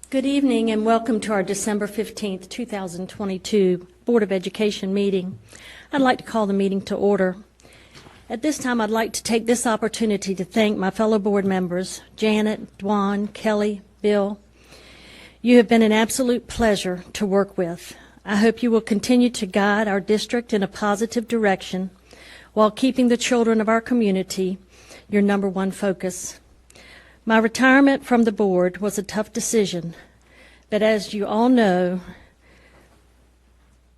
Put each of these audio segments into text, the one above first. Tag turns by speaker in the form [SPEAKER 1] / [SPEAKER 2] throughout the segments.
[SPEAKER 1] Good evening and welcome to our December 15th, 2022 Board of Education meeting. I'd like to call the meeting to order. At this time, I'd like to take this opportunity to thank my fellow board members, Janet, Dwan, Kelly, Bill. You have been an absolute pleasure to work with. I hope you will continue to guide our district in a positive direction while keeping the children of our community your number one focus. My retirement from the board was a tough decision, but as you all know,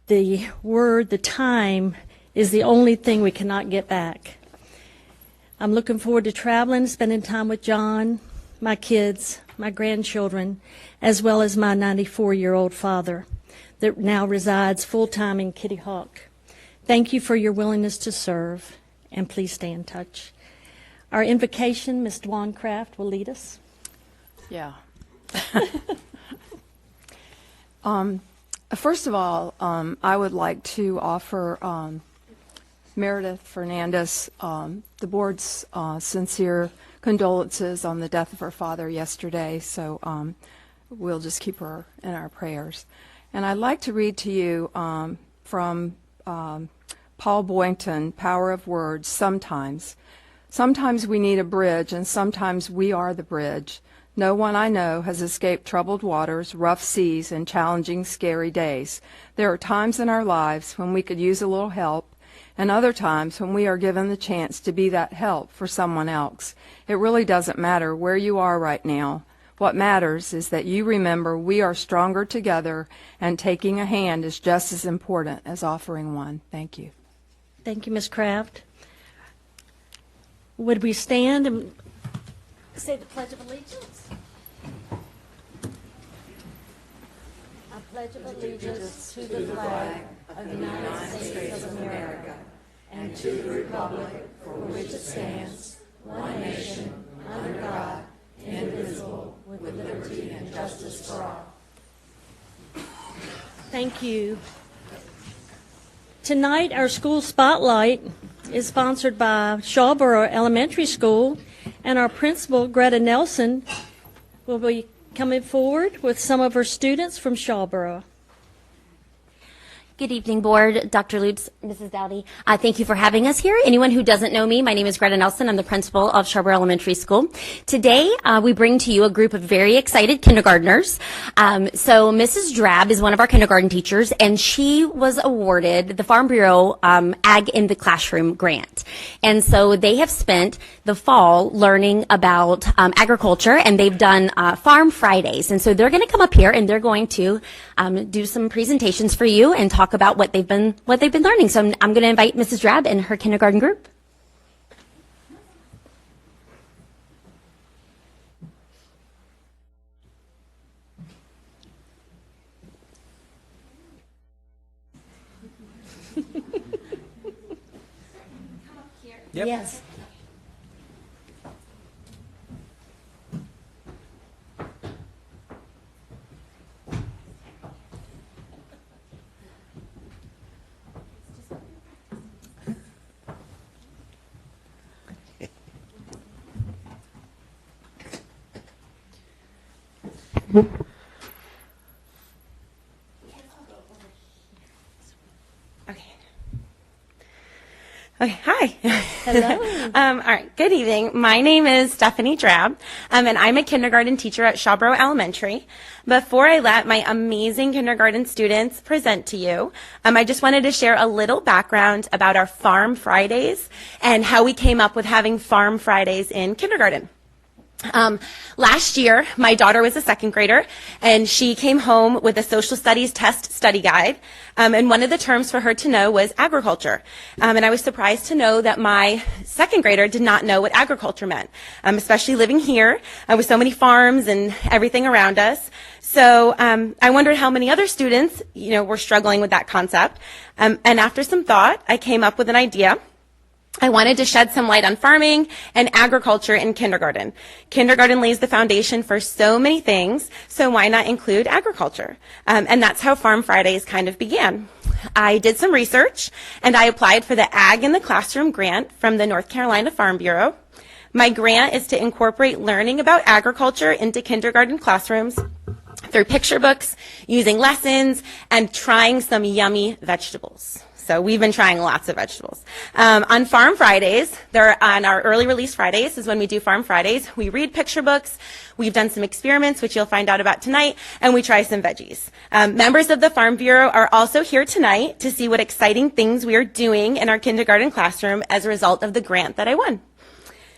[SPEAKER 1] the time is the only thing we cannot get back. I'm looking forward to traveling, spending time with John, my kids, my grandchildren, as well as my 94-year-old father that now resides full-time in Kitty Hawk. Thank you for your willingness to serve, and please stay in touch. Our invocation, Ms. Dwan Craft will lead us.
[SPEAKER 2] Yeah. First of all, I would like to offer Meredith Fernandez the board's sincere condolences on the death of her father yesterday, so we'll just keep her in our prayers. And I'd like to read to you from Paul Boynton, Power of Words, Sometimes. Sometimes we need a bridge, and sometimes we are the bridge. No one I know has escaped troubled waters, rough seas, and challenging, scary days. There are times in our lives when we could use a little help, and other times when we are given the chance to be that help for someone else. It really doesn't matter where you are right now. What matters is that you remember we are stronger together, and taking a hand is just as important as offering one. Thank you.
[SPEAKER 1] Thank you, Ms. Craft. Would we stand and say the Pledge of Allegiance? I pledge allegiance to the flag of the United States of America and to the republic for which it stands, one nation, under God, indivisible, with liberty and justice for all. Thank you. Tonight, our school spotlight is sponsored by Shawboro Elementary School, and our principal, Greta Nelson, will be coming forward with some of her students from Shawboro.
[SPEAKER 3] Good evening, Board, Dr. Lutz, Mrs. Dowdy. Thank you for having us here. Anyone who doesn't know me, my name is Greta Nelson. I'm the principal of Shawboro Elementary School. Today, we bring to you a group of very excited kindergartners. So Mrs. Drab is one of our kindergarten teachers, and she was awarded the Farm Bureau Ag in the Classroom grant. And so they have spent the fall learning about agriculture, and they've done Farm Fridays. And so they're going to come up here, and they're going to do some presentations for you and talk about what they've been learning. So I'm going to invite Mrs. Drab and her kindergarten group.
[SPEAKER 4] Yep.
[SPEAKER 1] Yes.
[SPEAKER 5] Okay, hi.
[SPEAKER 1] Hello.
[SPEAKER 5] All right, good evening. My name is Stephanie Drab, and I'm a kindergarten teacher at Shawboro Elementary. Before I let my amazing kindergarten students present to you, I just wanted to share a little background about our Farm Fridays and how we came up with having Farm Fridays in kindergarten. Last year, my daughter was a second grader, and she came home with a social studies test study guide, and one of the terms for her to know was agriculture. And I was surprised to know that my second grader did not know what agriculture meant, especially living here with so many farms and everything around us. So I wondered how many other students, were struggling with that concept. And after some thought, I came up with an idea. I wanted to shed some light on farming and agriculture in kindergarten. Kindergarten lays the foundation for so many things, so why not include agriculture? And that's how Farm Fridays kind of began. I did some research, and I applied for the Ag in the Classroom grant from the North Carolina Farm Bureau. My grant is to incorporate learning about agriculture into kindergarten classrooms through picture books, using lessons, and trying some yummy vegetables. So we've been trying lots of vegetables. On Farm Fridays, on our early release Fridays is when we do Farm Fridays. We read picture books. We've done some experiments, which you'll find out about tonight, and we try some veggies. Members of the Farm Bureau are also here tonight to see what exciting things we are doing in our kindergarten classroom as a result of the grant that I won.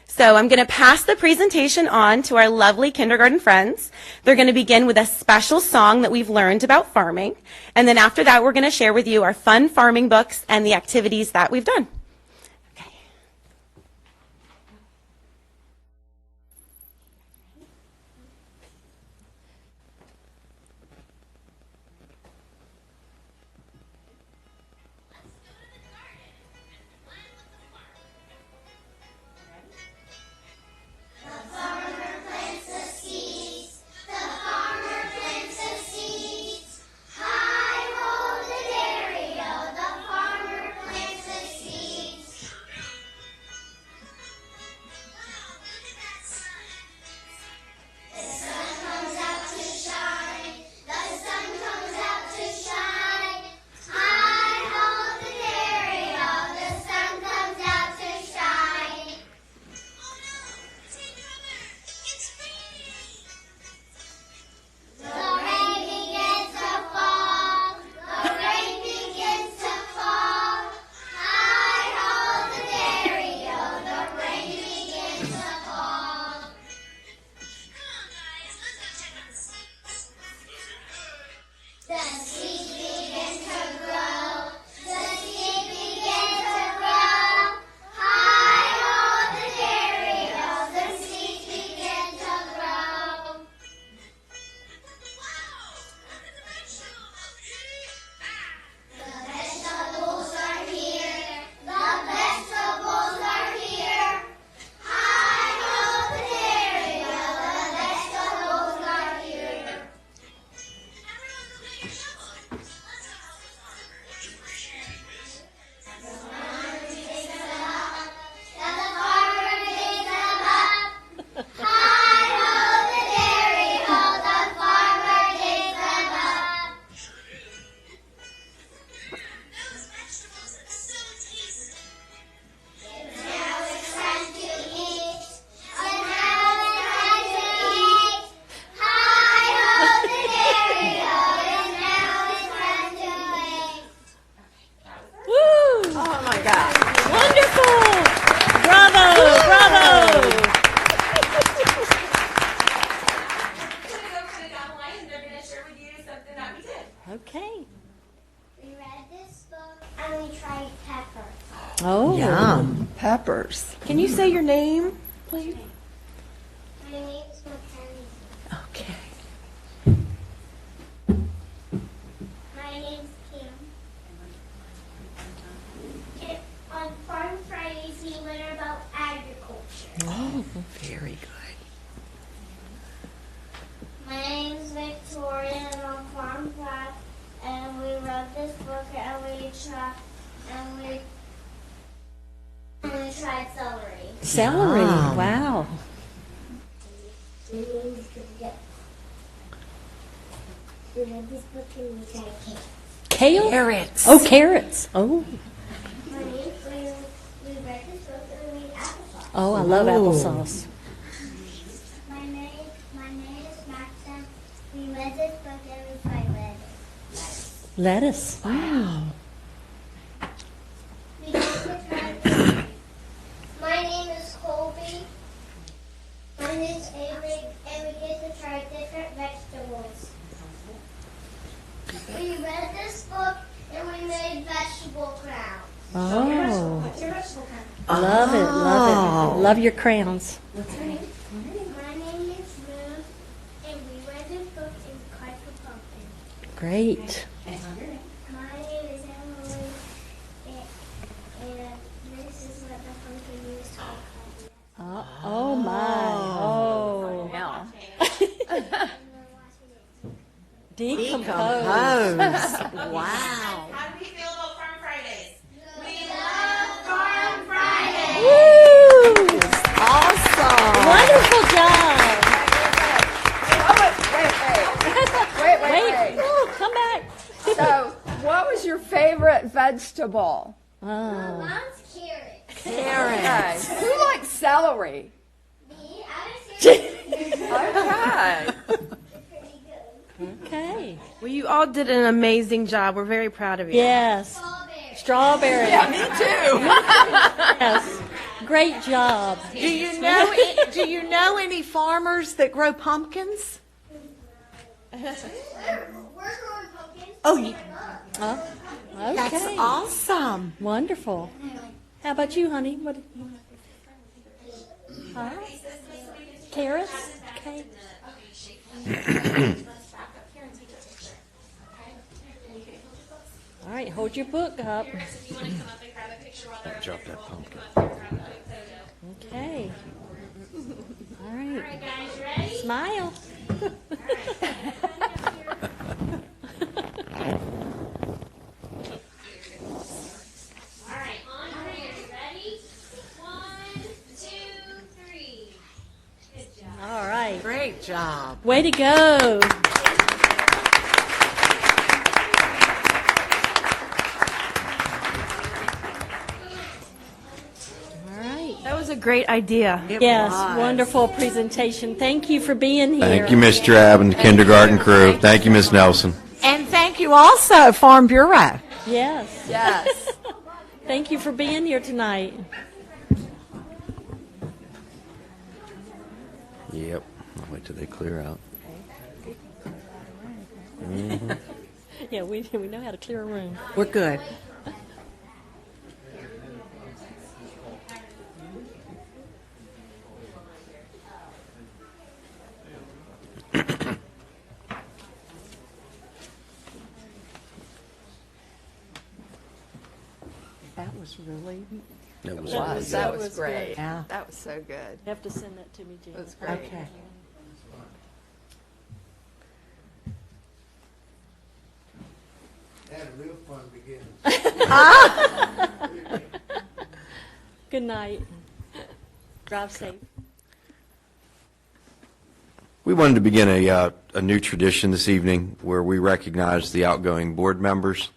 [SPEAKER 5] So I'm going to pass the presentation on to our lovely kindergarten friends. They're going to begin with a special song that we've learned about farming. And then after that, we're going to share with you our fun farming books and the activities that we've done. Okay.
[SPEAKER 1] Okay.
[SPEAKER 4] We read this book and we tried peppers.
[SPEAKER 1] Oh.
[SPEAKER 2] Yum. Peppers.
[SPEAKER 6] Can you say your name, please?
[SPEAKER 4] My name is Mackenzie.
[SPEAKER 2] Okay.
[SPEAKER 4] My name's Kim. On Farm Fridays, we learn about agriculture.
[SPEAKER 2] Oh, very good.
[SPEAKER 4] My name's Victoria, and I'm Farm Class, and we read this book, and we tried celery.
[SPEAKER 1] Celery.
[SPEAKER 2] Wow.
[SPEAKER 1] Wow.
[SPEAKER 4] My name is Julia. We read this book, and we tried cake.
[SPEAKER 1] Kale?
[SPEAKER 2] Carrots.
[SPEAKER 1] Oh, carrots. Oh.
[SPEAKER 4] My name, we read this book, and we ate applesauce.
[SPEAKER 1] Oh, I love
[SPEAKER 2] Ooh.
[SPEAKER 1] applesauce.
[SPEAKER 4] My name is Maxim. We read this book, and we tried lettuce.
[SPEAKER 1] Lettuce.
[SPEAKER 2] Wow.
[SPEAKER 4] We get to try. My name is Colby. My name is Avery, and we get to try different vegetables. We read this book and we made vegetable crowns.
[SPEAKER 1] Oh.
[SPEAKER 4] What's your vegetable crown?
[SPEAKER 1] Love it. Love it. Love your crowns.
[SPEAKER 4] What's your name? My name is Moon, and we read this book and cried for pumpkin.
[SPEAKER 1] Great.
[SPEAKER 4] My name is Emily, and this is what the pumpkin used to call.
[SPEAKER 1] Oh my. Oh.
[SPEAKER 2] Yeah.
[SPEAKER 1] Decompose.
[SPEAKER 2] Wow.
[SPEAKER 6] How do we feel about Farm Fridays?
[SPEAKER 4] We love Farm Friday.
[SPEAKER 1] Woo!
[SPEAKER 2] Awesome.
[SPEAKER 1] Wonderful job.
[SPEAKER 2] Wait. vegetable.
[SPEAKER 4] Mine's carrot.
[SPEAKER 2] Carrot. Who likes celery?
[SPEAKER 4] Me, I was
[SPEAKER 2] Okay.
[SPEAKER 4] pretty good.
[SPEAKER 1] Okay.
[SPEAKER 6] Well, you all did an amazing job. We're very proud of you.
[SPEAKER 1] Yes.
[SPEAKER 4] Strawberry.
[SPEAKER 1] Strawberry.
[SPEAKER 2] Me too.
[SPEAKER 1] Yes. Great job.
[SPEAKER 7] Do you know any farmers that grow pumpkins?
[SPEAKER 4] We're growing pumpkins.
[SPEAKER 7] Oh, you,
[SPEAKER 1] Huh?
[SPEAKER 7] that's
[SPEAKER 1] Okay.
[SPEAKER 7] awesome.
[SPEAKER 1] Wonderful. How about you, honey? What? Huh? Carrots? Okay. All right, hold your book up.
[SPEAKER 8] Drop that pumpkin.
[SPEAKER 1] Okay. All right. Smile.
[SPEAKER 4] All right, Andre, are you ready? 1, 2, 3. Good job.
[SPEAKER 1] All right.
[SPEAKER 7] Great job.
[SPEAKER 1] Way to go. All right.
[SPEAKER 6] That was a great idea.
[SPEAKER 7] It
[SPEAKER 1] Yes,
[SPEAKER 7] was.
[SPEAKER 1] wonderful presentation. Thank you for being here.
[SPEAKER 8] Thank you, Miss Drab and the kindergarten crew. Thank you, Miss Nelson.
[SPEAKER 7] And thank you also, Farm Bureau.
[SPEAKER 1] Yes.
[SPEAKER 2] Yes.
[SPEAKER 1] Thank you for being here tonight.
[SPEAKER 8] Yep. I'll wait till they clear out.
[SPEAKER 1] Yeah, we know how to clear a room.
[SPEAKER 7] We're good. That was really,
[SPEAKER 8] That was
[SPEAKER 2] That was
[SPEAKER 1] was
[SPEAKER 2] great.
[SPEAKER 7] yeah.
[SPEAKER 2] That was so good.
[SPEAKER 1] You have to send that to me, Jen.
[SPEAKER 2] It was great.
[SPEAKER 7] Okay.
[SPEAKER 9] Had a real fun beginning.
[SPEAKER 1] Good night. Drive safe.
[SPEAKER 8] We wanted to begin a new tradition this evening where we recognize the outgoing board members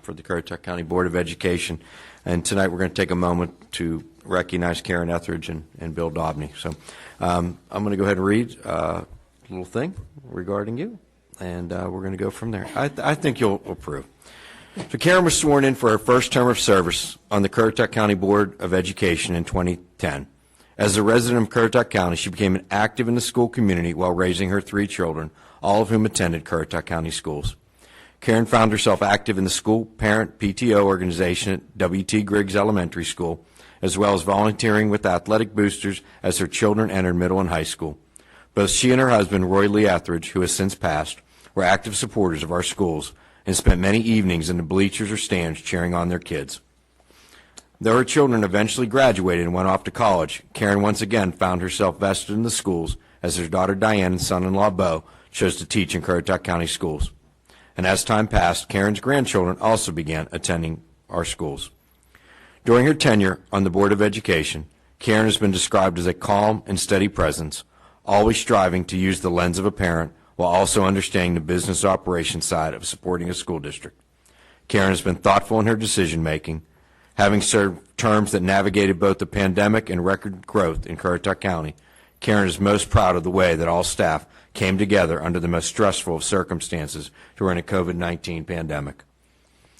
[SPEAKER 8] for the Currituck County Board of Education. And tonight we're going to take a moment to recognize Karen Etheridge and Bill Dobney. So I'm going to go ahead and read a little thing regarding you, and we're going to go from there. I think you'll approve. So Karen was sworn in for her first term of service on the Currituck County Board of Education in 2010. As a resident of Currituck County, she became active in the school community while raising her 3 children, all of whom attended Currituck County schools. Karen found herself active in the school parent PTO organization at W.T. Griggs Elementary School, as well as volunteering with athletic boosters as her children entered middle and high school. Both she and her husband, Roy Lee Etheridge, who has since passed, were active supporters of our schools and spent many evenings in the bleachers or stands cheering on their kids. Though her children eventually graduated and went off to college, Karen once again found herself vested in the schools as her daughter Diane and son-in-law Bo chose to teach in Currituck County schools. And as time passed, Karen's grandchildren also began attending our schools. During her tenure on the Board of Education, Karen has been described as a calm and steady presence, always striving to use the lens of a parent while also understanding the business operation side of supporting a school district. Karen has been thoughtful in her decision-making, having served terms that navigated both the pandemic and record growth in Currituck County. Karen is most proud of the way that all staff came together under the most stressful of circumstances during the COVID-19 pandemic.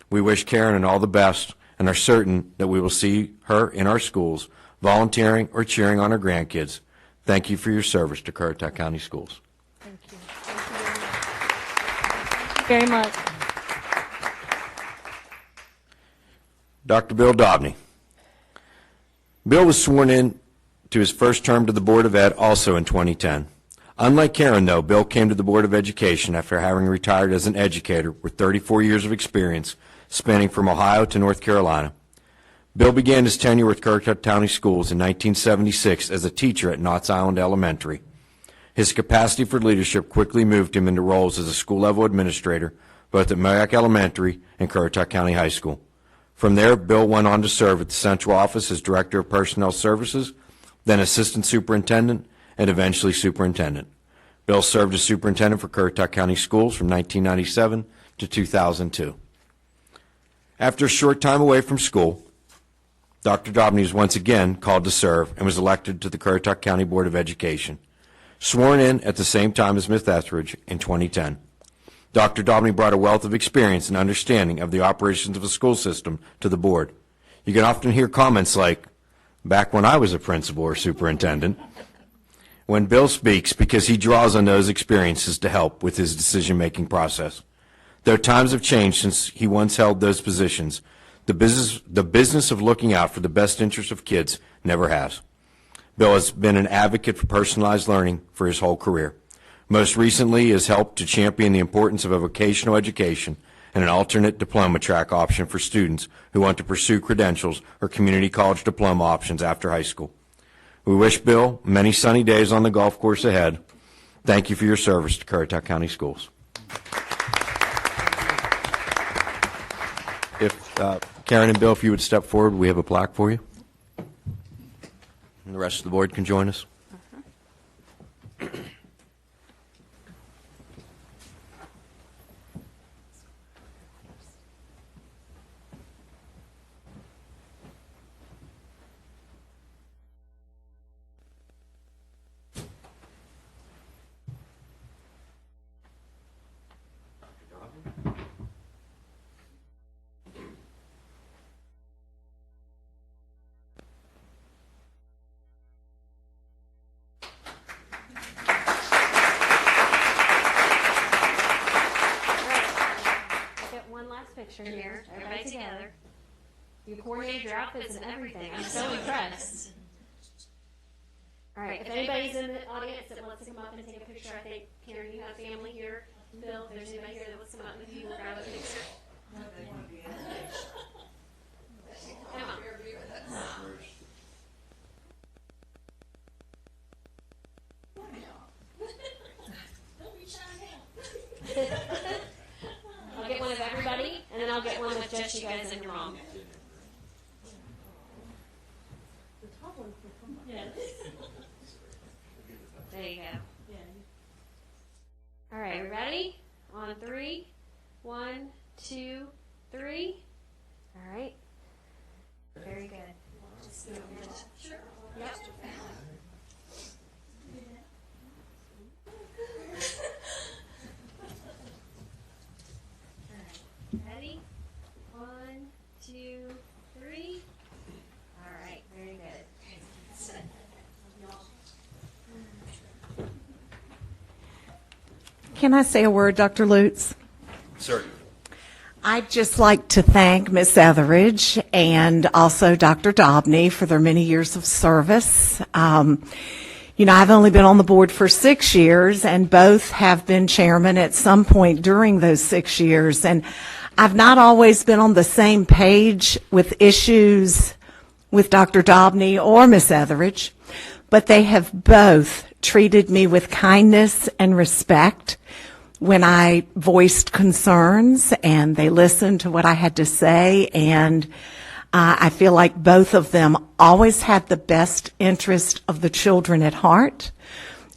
[SPEAKER 8] We wish Karen all the best and are certain that we will see her in our schools, volunteering or cheering on her grandkids. Thank you for your service to Currituck County Schools.
[SPEAKER 1] Thank you. Very much.
[SPEAKER 8] Dr. Bill Dobney. Bill was sworn in to his first term to the Board of Ed also in 2010. Unlike Karen, though, Bill came to the Board of Education after having retired as an educator with 34 years of experience, spanning from Ohio to North Carolina. Bill began his tenure with Currituck County Schools in 1976 as a teacher at Knott's Island Elementary. His capacity for leadership quickly moved him into roles as a school-level administrator, both at Moayak Elementary and Currituck County High School. From there, Bill went on to serve at the central office as Director of Personnel Services, then Assistant Superintendent, and eventually Superintendent. Bill served as Superintendent for Currituck County Schools from 1997 to 2002. After a short time away from school, Dr. Dobney was once again called to serve and was elected to the Currituck County Board of Education, sworn in at the same time as Ms. Etheridge in 2010. Dr. Dobney brought a wealth of experience and understanding of the operations of a school system to the board. You can often hear comments like, back when I was a principal or superintendent, when Bill speaks, because he draws on those experiences to help with his decision-making process. Though times have changed since he once held those positions, the business of looking out for the best interest of kids never has. Bill has been an advocate for personalized learning for his whole career. Most recently, he has helped to champion the importance of a vocational education and an alternate diploma track option for students who want to pursue credentials or community college diploma options after high school. We wish Bill many sunny days on the golf course ahead. Thank you for your service to Currituck County Schools. If Karen and Bill, if you would step forward, we have a plaque for you. And the rest of the board can join us.
[SPEAKER 3] Picture here. Everybody together. You coordinated your outfits and everything. I'm so impressed. All right. If anybody's in the audience that wants to come up and take a picture, I think, Karen, you have family here. Bill, if there's anybody here that wants to come up with you, we'll grab a picture. Come on. I'll get one of everybody, and then I'll get one with just you guys and your mom. The top one can come on. Yes. There you go. All right, we ready? On 3. 1, 2, 3. All right. Very good. Sure. Yep. Ready? 1, 2, 3. All right, very good.
[SPEAKER 7] Can I say a word, Dr. Lutz?
[SPEAKER 8] Certainly.
[SPEAKER 7] I'd just like to thank Ms. Etheridge and also Dr. Dobney for their many years of service. I've only been on the board for 6 years, and both have been chairman at some point during those 6 years. And I've not always been on the same page with issues with Dr. Dobney or Ms. Etheridge, but they have both treated me with kindness and respect when I voiced concerns, and they listened to what I had to say, and I feel like both of them always had the best interest of the children at heart,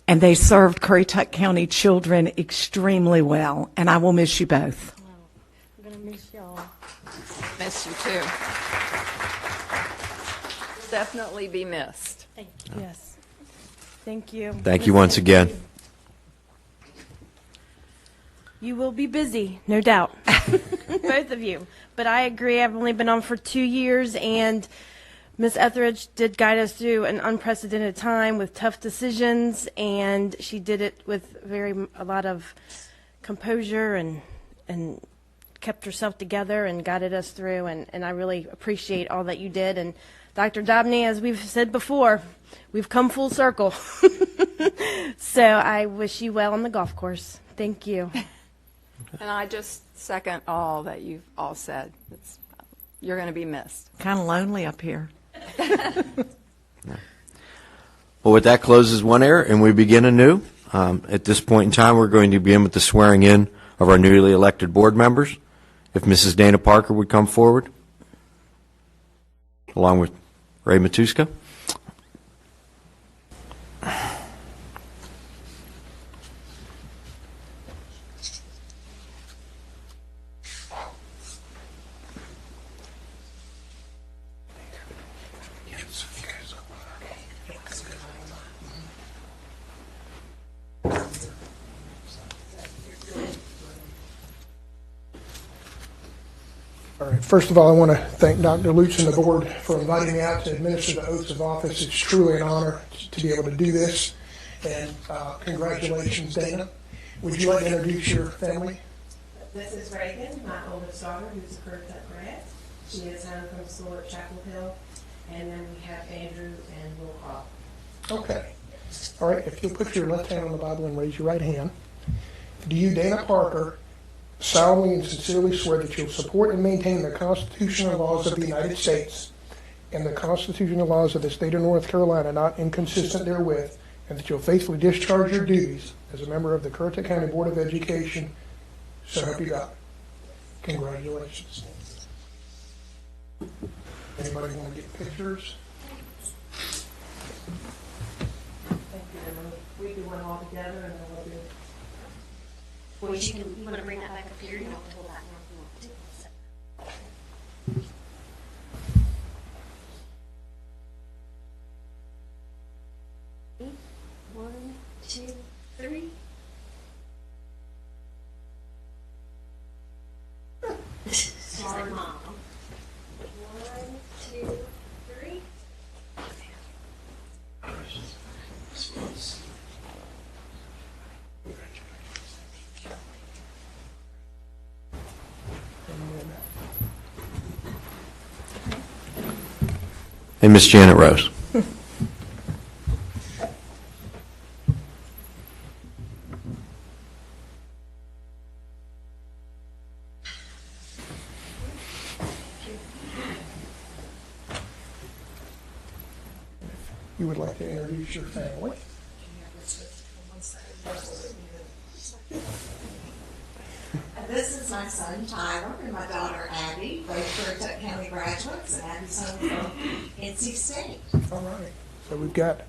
[SPEAKER 7] and they served Currituck County children extremely well, and I will miss you both.
[SPEAKER 1] I'm going to miss y'all.
[SPEAKER 2] Miss you too. You'll definitely be missed.
[SPEAKER 1] Thank you.
[SPEAKER 6] Yes. Thank you.
[SPEAKER 8] Thank you once again.
[SPEAKER 6] You will be busy, no doubt. Both of you. But I agree, I've only been on for 2 years, and Ms. Etheridge did guide us through an unprecedented time with tough decisions, and she did it with a lot of composure and kept herself together and guided us through, and I really appreciate all that you did. And Dr. Dobney, as we've said before, we've come full circle. So I wish you well on the golf course. Thank you.
[SPEAKER 2] And I just second all that you've all said. You're going to be missed.
[SPEAKER 7] Kind of lonely up here.
[SPEAKER 8] Well, with that closes one era, and we begin anew. At this point in time, we're going to begin with the swearing in of our newly elected board members. If Mrs. Dana Parker would come forward, along with Ray Matuska.
[SPEAKER 9] All right. First of all, I want to thank Dr. Lutz and the board for inviting me out to administer the oaths of office. It's truly an honor to be able to do this. And congratulations, Dana. Would you like to introduce your family?
[SPEAKER 6] This is Reagan, my oldest daughter, who's a Currituck grad. She is home from school at Chapel Hill. And then we have Andrew and Will Hall.
[SPEAKER 9] Okay. All right. If you'll put your left hand on the Bible and raise your right hand. Do you, Dana Parker, solemnly and sincerely swear that you'll support and maintain the Constitution and laws of the United States and the Constitution and laws of the state of North Carolina, not inconsistent therewith, and that you'll faithfully discharge your duties as a member of the Currituck County Board of Education? So help you God. Congratulations. Anybody want to get pictures?
[SPEAKER 6] Thank you, Emily. We do one all together and then we'll do.
[SPEAKER 3] Well, you want to bring that back up here? You don't have to hold that one if you want to. One, two, three. Sorry, Mom. 1, 2, 3.
[SPEAKER 8] Hey, Miss Janet Rose.
[SPEAKER 9] You would like to introduce your family?
[SPEAKER 7] This is my son Tyler and my daughter Abby, both Currituck County graduates, and Abby's home from NC State.
[SPEAKER 9] All right. So we've got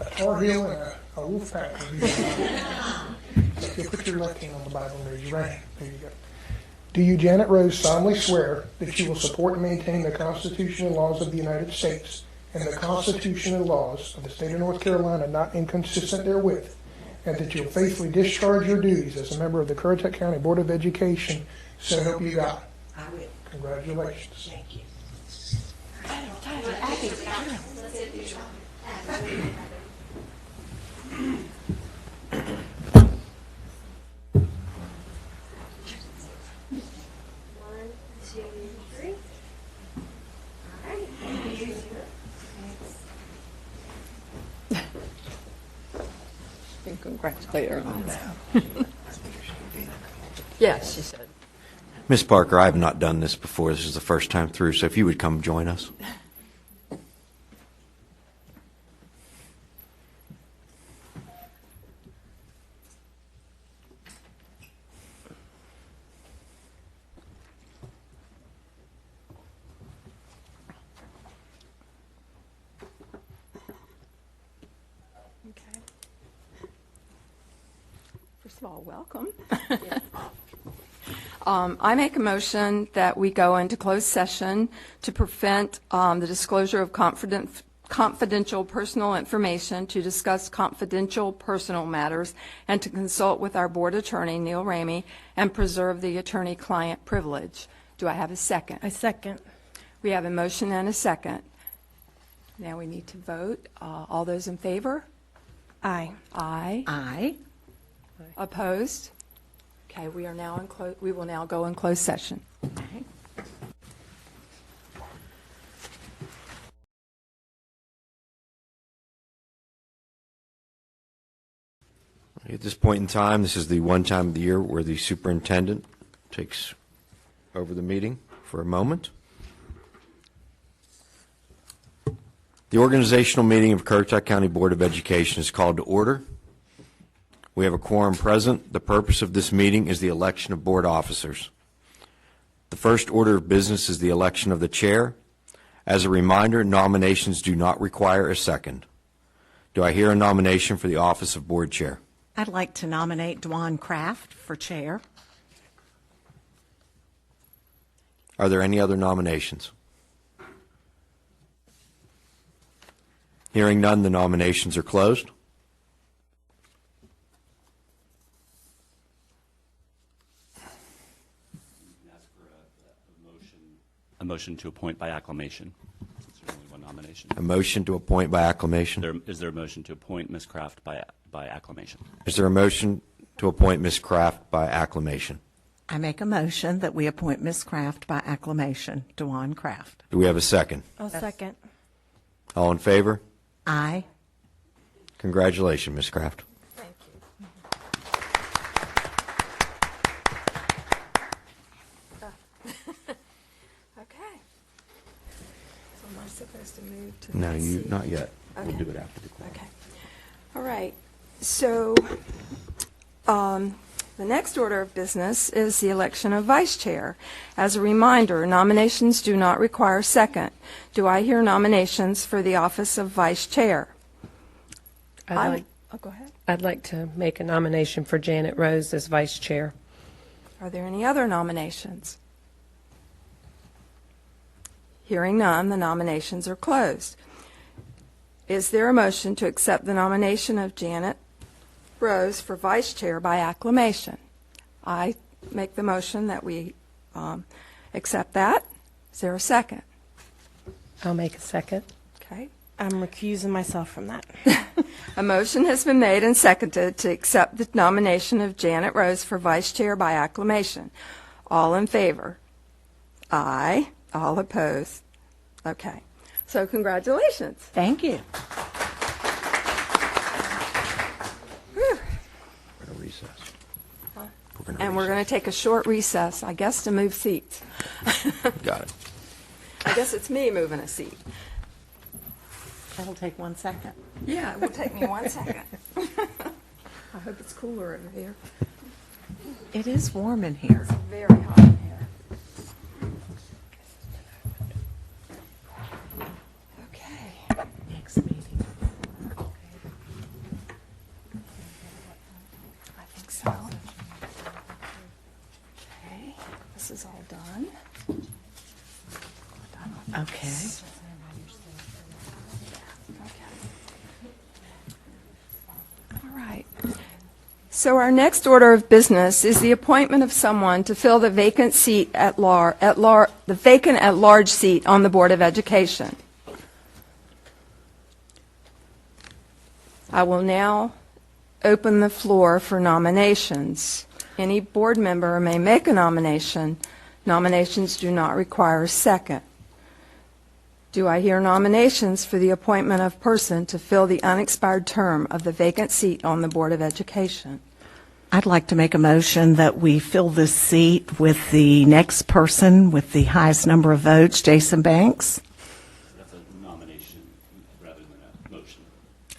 [SPEAKER 9] a Tar Heel and a Wolf Pack. So if you'll put your left hand on the Bible and raise your right hand. There you go. Do you, Janet Rose, solemnly swear that you will support and maintain the Constitution and laws of the United States and the Constitution and laws of the state of North Carolina, not inconsistent therewith, and that you'll faithfully discharge your duties as a member of the Currituck County Board of Education, so help you God?
[SPEAKER 7] I will.
[SPEAKER 9] Congratulations.
[SPEAKER 7] Thank you.
[SPEAKER 3] One, two, three. All right. Thank you.
[SPEAKER 2] And congratulate her on that. Yes, she said.
[SPEAKER 8] Miss Parker, I have not done this before. This is the first time through, so if you would come join us.
[SPEAKER 2] Okay. First of all, welcome. I make a motion that we go into closed session to prevent the disclosure of confidential personal information, to discuss confidential personal matters, and to consult with our board attorney, Neil Ramey, and preserve the attorney-client privilege. Do I have a second?
[SPEAKER 6] I second.
[SPEAKER 2] We have a motion and a second. Now we need to vote. All those in favor?
[SPEAKER 6] Aye.
[SPEAKER 2] Aye.
[SPEAKER 7] Aye.
[SPEAKER 2] Opposed? Okay, we will now go in closed session.
[SPEAKER 7] Okay.
[SPEAKER 8] At this point in time, this is the one time of the year where the superintendent takes over the meeting for a moment. The organizational meeting of Currituck County Board of Education is called to order. We have a quorum present. The purpose of this meeting is the election of board officers. The first order of business is the election of the chair. As a reminder, nominations do not require a second. Do I hear a nomination for the office of board chair?
[SPEAKER 7] I'd like to nominate Dwan Kraft for chair.
[SPEAKER 8] Are there any other nominations? Hearing none, the nominations are closed.
[SPEAKER 10] Ask for a motion a motion to appoint by acclamation. Since there's only one nomination.
[SPEAKER 8] A motion to appoint by acclamation.
[SPEAKER 10] Is there a motion to appoint Ms. Kraft by acclamation?
[SPEAKER 8] Is there a motion to appoint Ms. Kraft by acclamation?
[SPEAKER 7] I make a motion that we appoint Ms. Kraft by acclamation, Dewan Kraft.
[SPEAKER 8] Do we have a second?
[SPEAKER 6] I'll second.
[SPEAKER 8] All in favor?
[SPEAKER 7] Aye.
[SPEAKER 8] Congratulations, Ms. Kraft.
[SPEAKER 2] Okay. So am I supposed to move to the
[SPEAKER 8] No,
[SPEAKER 2] next
[SPEAKER 8] you,
[SPEAKER 2] seat?
[SPEAKER 8] not yet. We'll
[SPEAKER 2] Okay.
[SPEAKER 8] do it after the call.
[SPEAKER 2] Okay. All right. So the next order of business is the election of vice chair. As a reminder, nominations do not require a second. Do I hear nominations for the office of vice chair? Oh, go ahead.
[SPEAKER 11] I'd like to make a nomination for Janet Rose as vice chair.
[SPEAKER 2] Are there any other nominations? Hearing none, the nominations are closed. Is there a motion to accept the nomination of Janet Rose for vice chair by acclamation? I make the motion that we accept that. Is there a second?
[SPEAKER 11] I'll make a second.
[SPEAKER 2] Okay.
[SPEAKER 6] I'm recusing myself from that.
[SPEAKER 2] A motion has been made and seconded to accept the nomination of Janet Rose for vice chair by acclamation. All in favor? Aye. All opposed? Okay. So congratulations.
[SPEAKER 7] Thank you.
[SPEAKER 2] Whew.
[SPEAKER 8] We're going to recess.
[SPEAKER 2] And we're going to take a short recess, I guess, to move seats.
[SPEAKER 8] Got it.
[SPEAKER 2] I guess it's me moving a seat.
[SPEAKER 7] That'll take 1 second.
[SPEAKER 2] Yeah, it will take me 1 second. I hope it's cooler over here.
[SPEAKER 7] It is warm in here.
[SPEAKER 2] It's very hot in here. Okay.
[SPEAKER 7] Next meeting.
[SPEAKER 2] I think so. Okay, this is all done.
[SPEAKER 7] Okay.
[SPEAKER 2] All right. So our next order of business is the appointment of someone to fill the vacant seat the vacant at large seat on the Board of Education. I will now open the floor for nominations. Any board member may make a nomination. Nominations do not require a second. Do I hear nominations for the appointment of person to fill the unexpired term of the vacant seat on the Board of Education?
[SPEAKER 7] I'd like to make a motion that we fill this seat with the next person with the highest number of votes, Jason Banks.
[SPEAKER 10] That's a nomination rather than a motion.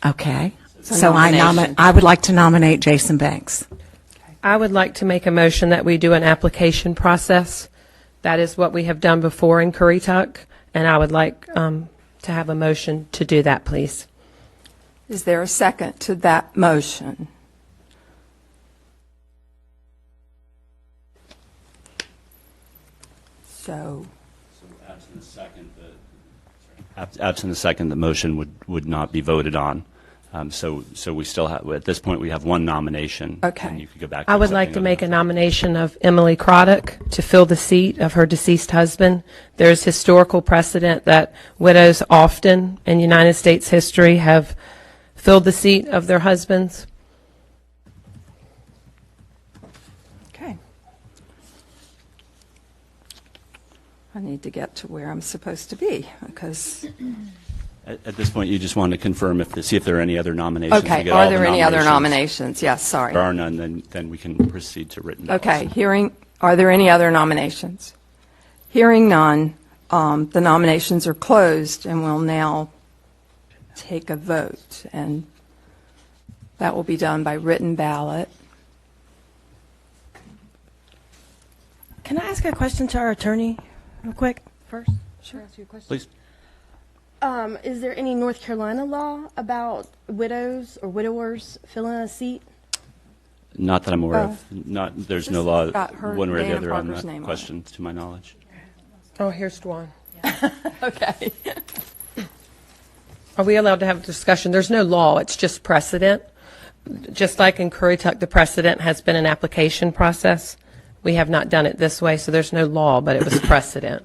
[SPEAKER 7] Okay.
[SPEAKER 2] It's a
[SPEAKER 7] So
[SPEAKER 2] nomination.
[SPEAKER 7] I would like to nominate Jason Banks.
[SPEAKER 11] I would like to make a motion that we do an application process. That is what we have done before in Currituck, and I would like to have a motion to do that, please.
[SPEAKER 2] Is there a second to that motion? So,
[SPEAKER 10] Absent the second, the motion would not be voted on. So we still have, at this point, we have one nomination.
[SPEAKER 2] Okay.
[SPEAKER 10] And you could go back.
[SPEAKER 11] I would like to
[SPEAKER 10] accepting
[SPEAKER 11] make a
[SPEAKER 10] of-
[SPEAKER 11] nomination of Emily Currituck to fill the seat of her deceased husband. There is historical precedent that widows often in United States history have filled the seat of their husbands.
[SPEAKER 2] okay. I need to get to where I'm supposed to be because.
[SPEAKER 10] At this point, you just want to confirm see if there are any other nominations. You
[SPEAKER 2] Okay,
[SPEAKER 10] get all
[SPEAKER 2] are
[SPEAKER 10] the
[SPEAKER 2] there any other nominations? Yes, sorry.
[SPEAKER 10] If there are none, then we can proceed to written ballots.
[SPEAKER 2] Okay, are there any other nominations? Hearing none, the nominations are closed, and we'll now take a vote, and that will be done by written ballot.
[SPEAKER 6] Can I ask a question to our attorney real quick first? Sure. Ask you a question.
[SPEAKER 10] Please.
[SPEAKER 6] Is there any North Carolina law about widows or widowers filling a seat?
[SPEAKER 10] Not that I'm aware of. There's no law
[SPEAKER 2] got her
[SPEAKER 10] one way or the
[SPEAKER 2] Dana
[SPEAKER 10] other on
[SPEAKER 2] Parker's
[SPEAKER 10] that
[SPEAKER 2] name on it.
[SPEAKER 10] question, to my knowledge.
[SPEAKER 11] Oh, here's Dwan.
[SPEAKER 2] Okay.
[SPEAKER 11] Are we allowed to have a discussion? There's no law, it's just precedent. Just like in Currituck, the precedent has been an application process. We have not done it this way, so there's no law, but it was precedent.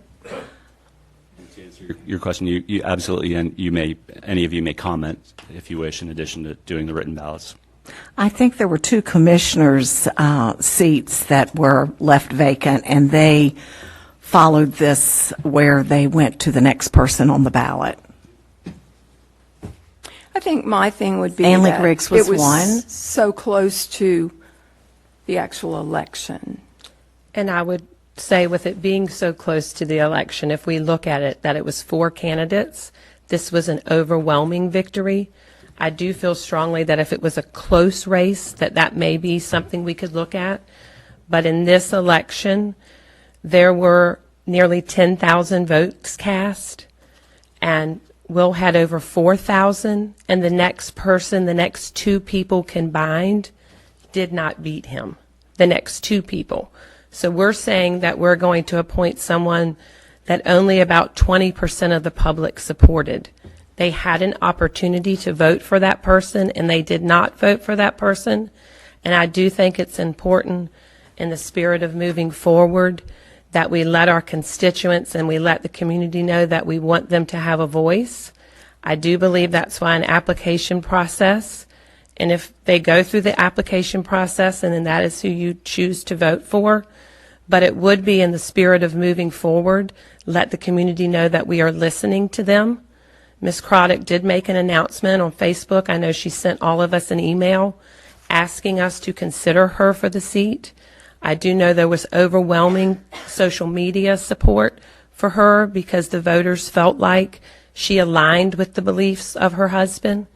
[SPEAKER 10] your question, you absolutely, and any of you may comment if you wish, in addition to doing the written ballots.
[SPEAKER 7] I think there were 2 commissioners' seats that were left vacant, and they followed this where they went to the next person on the ballot.
[SPEAKER 2] I think my thing would be
[SPEAKER 7] Stanley
[SPEAKER 2] that
[SPEAKER 7] Griggs was
[SPEAKER 2] it was
[SPEAKER 7] one.
[SPEAKER 2] so close to the actual election.
[SPEAKER 11] And I would say, with it being so close to the election, if we look at it, that it was 4 candidates, this was an overwhelming victory. I do feel strongly that if it was a close race, that may be something we could look at. But in this election, there were nearly 10,000 votes cast, and Will had over 4,000, and the next person, the next 2 people combined, did not beat him, the next 2 people. So we're saying that we're going to appoint someone that only about 20% of the public supported. They had an opportunity to vote for that person, and they did not vote for that person. And I do think it's important, in the spirit of moving forward, that we let our constituents and we let the community know that we want them to have a voice. I do believe that's why an application process, and if they go through the application process, and then that is who you choose to vote for, but it would be in the spirit of moving forward, let the community know that we are listening to them. Ms. Currituck did make an announcement on Facebook. I know she sent all of us an email asking us to consider her for the seat. I do know there was overwhelming social media support for her because the voters felt like she aligned with the beliefs of her husband.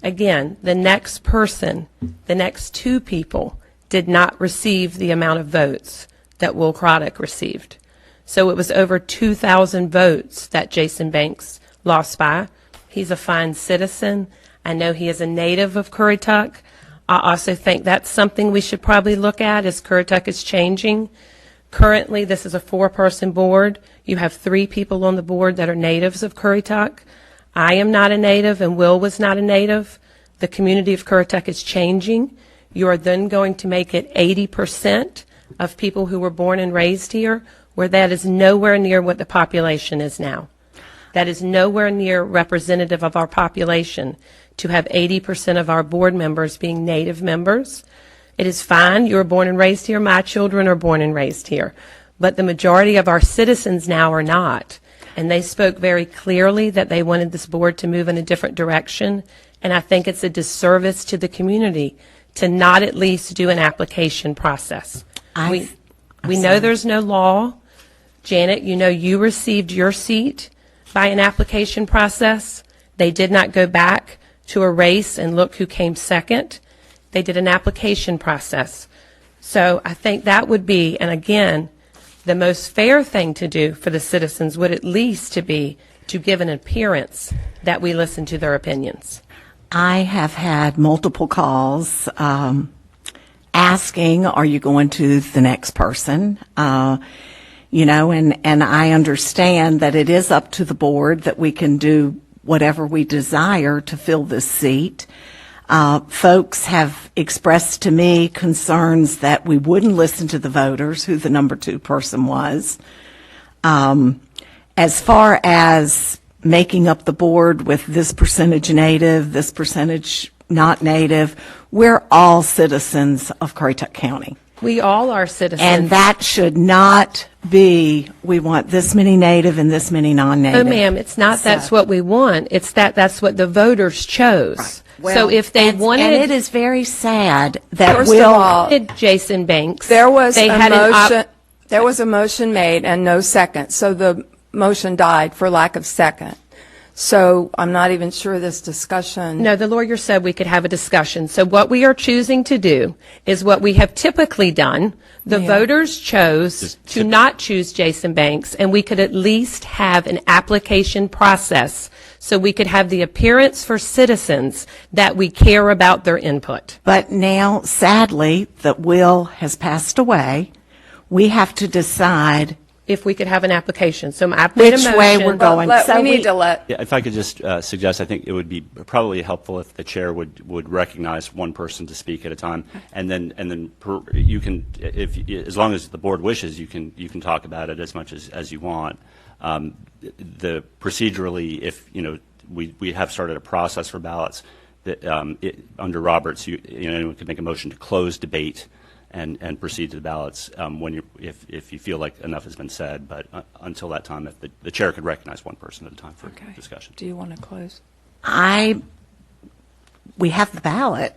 [SPEAKER 11] Again, the next person, the next 2 people, did not receive the amount of votes that Will Currituck received. So it was over 2,000 votes that Jason Banks lost by. He's a fine citizen. I know he is a native of Currituck. I also think that's something we should probably look at as Currituck is changing. Currently, this is a 4-person board. You have 3 people on the board that are natives of Currituck. I am not a native, and Will was not a native. The community of Currituck is changing. You are then going to make it 80% of people who were born and raised here, where that is nowhere near what the population is now. That is nowhere near representative of our population to have 80% of our board members being native members. It is fine. You were born and raised here. My children are born and raised here. But the majority of our citizens now are not. And they spoke very clearly that they wanted this board to move in a different direction. And I think it's a disservice to the community to not at least do an application process. We know there's no law. Janet, you know you received your seat by an application process. They did not go back to a race and look who came second. They did an application process. So I think that would be, and again, the most fair thing to do for the citizens would at least to be to give an appearance that we listen to their opinions.
[SPEAKER 7] I have had multiple calls asking, are you going to the next person? You know, and I understand that it is up to the board that we can do whatever we desire to fill this seat. Folks have expressed to me concerns that we wouldn't listen to the voters, who the number 2 person was. As far as making up the board with this percentage native, this percentage not native, we're all citizens of Currituck County.
[SPEAKER 11] We all are citizens.
[SPEAKER 7] And that should not be, we want this many native and this many non-native.
[SPEAKER 11] Oh, ma'am, it's not that's what we want. It's that's what the voters chose.
[SPEAKER 7] Right. Well,
[SPEAKER 11] so if they wanted...
[SPEAKER 7] And it is very sad that
[SPEAKER 2] First of all,
[SPEAKER 11] Jason Banks.
[SPEAKER 2] There was
[SPEAKER 11] they
[SPEAKER 2] a
[SPEAKER 11] had
[SPEAKER 2] motion. There was a motion made and no second, so the motion died for lack of second. So I'm not even sure this discussion.
[SPEAKER 11] No, the lawyer said we could have a discussion. So what we are choosing to do is what we have typically done. The voters chose to not choose Jason Banks, and we could at least have an application process so we could have the appearance for citizens that we care about their input.
[SPEAKER 7] But now, sadly, that Will has passed away. We have to decide
[SPEAKER 11] if we could have an application. So I made a
[SPEAKER 7] Which
[SPEAKER 11] motion.
[SPEAKER 7] way we're going.
[SPEAKER 2] Let-
[SPEAKER 7] So
[SPEAKER 2] we need to let,
[SPEAKER 10] Yeah, if I could just suggest, I think it would be probably helpful if the chair would recognize one person to speak at a time, and then you can, as long as the board wishes, you can talk about it as much as you want. The procedurally, if we have started a process for ballots that under Roberts, anyone could make a motion to close debate and proceed to the ballots if you feel like enough has been said. But until that time, the chair could recognize one person at a time for discussion.
[SPEAKER 2] do you want to close?
[SPEAKER 7] We have the ballot,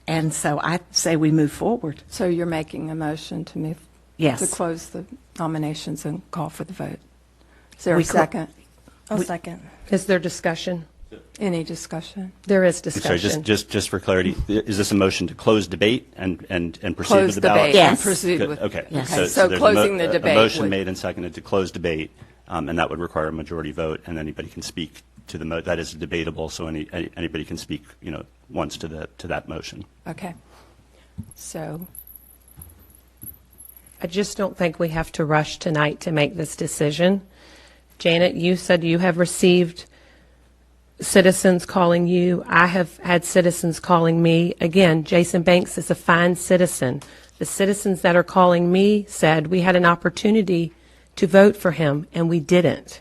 [SPEAKER 7] and so I say we move forward.
[SPEAKER 2] So you're making a motion to move?
[SPEAKER 7] Yes.
[SPEAKER 2] To close the nominations and call for the vote. Is there a
[SPEAKER 7] We cl-
[SPEAKER 2] second?
[SPEAKER 6] I'll second.
[SPEAKER 11] Is there discussion?
[SPEAKER 2] Any discussion?
[SPEAKER 11] There is
[SPEAKER 10] I'm sorry,
[SPEAKER 11] discussion.
[SPEAKER 10] just for clarity, is this a motion to close debate and proceed
[SPEAKER 2] Close
[SPEAKER 10] with the ballot?
[SPEAKER 2] debate
[SPEAKER 7] Yes.
[SPEAKER 2] and proceed
[SPEAKER 10] Good,
[SPEAKER 2] with.
[SPEAKER 10] okay.
[SPEAKER 7] Yes.
[SPEAKER 2] Okay,
[SPEAKER 10] So
[SPEAKER 2] so
[SPEAKER 10] there's
[SPEAKER 2] closing the
[SPEAKER 10] a
[SPEAKER 2] debate.
[SPEAKER 10] motion
[SPEAKER 2] would-
[SPEAKER 10] made and seconded to close debate, and that would require a majority vote, and anybody can speak to the that is debatable, so anybody can speak, once to that motion.
[SPEAKER 2] Okay. So,
[SPEAKER 11] I just don't think we have to rush tonight to make this decision. Janet, you said you have received citizens calling you. I have had citizens calling me. Again, Jason Banks is a fine citizen. The citizens that are calling me said we had an opportunity to vote for him, and we didn't.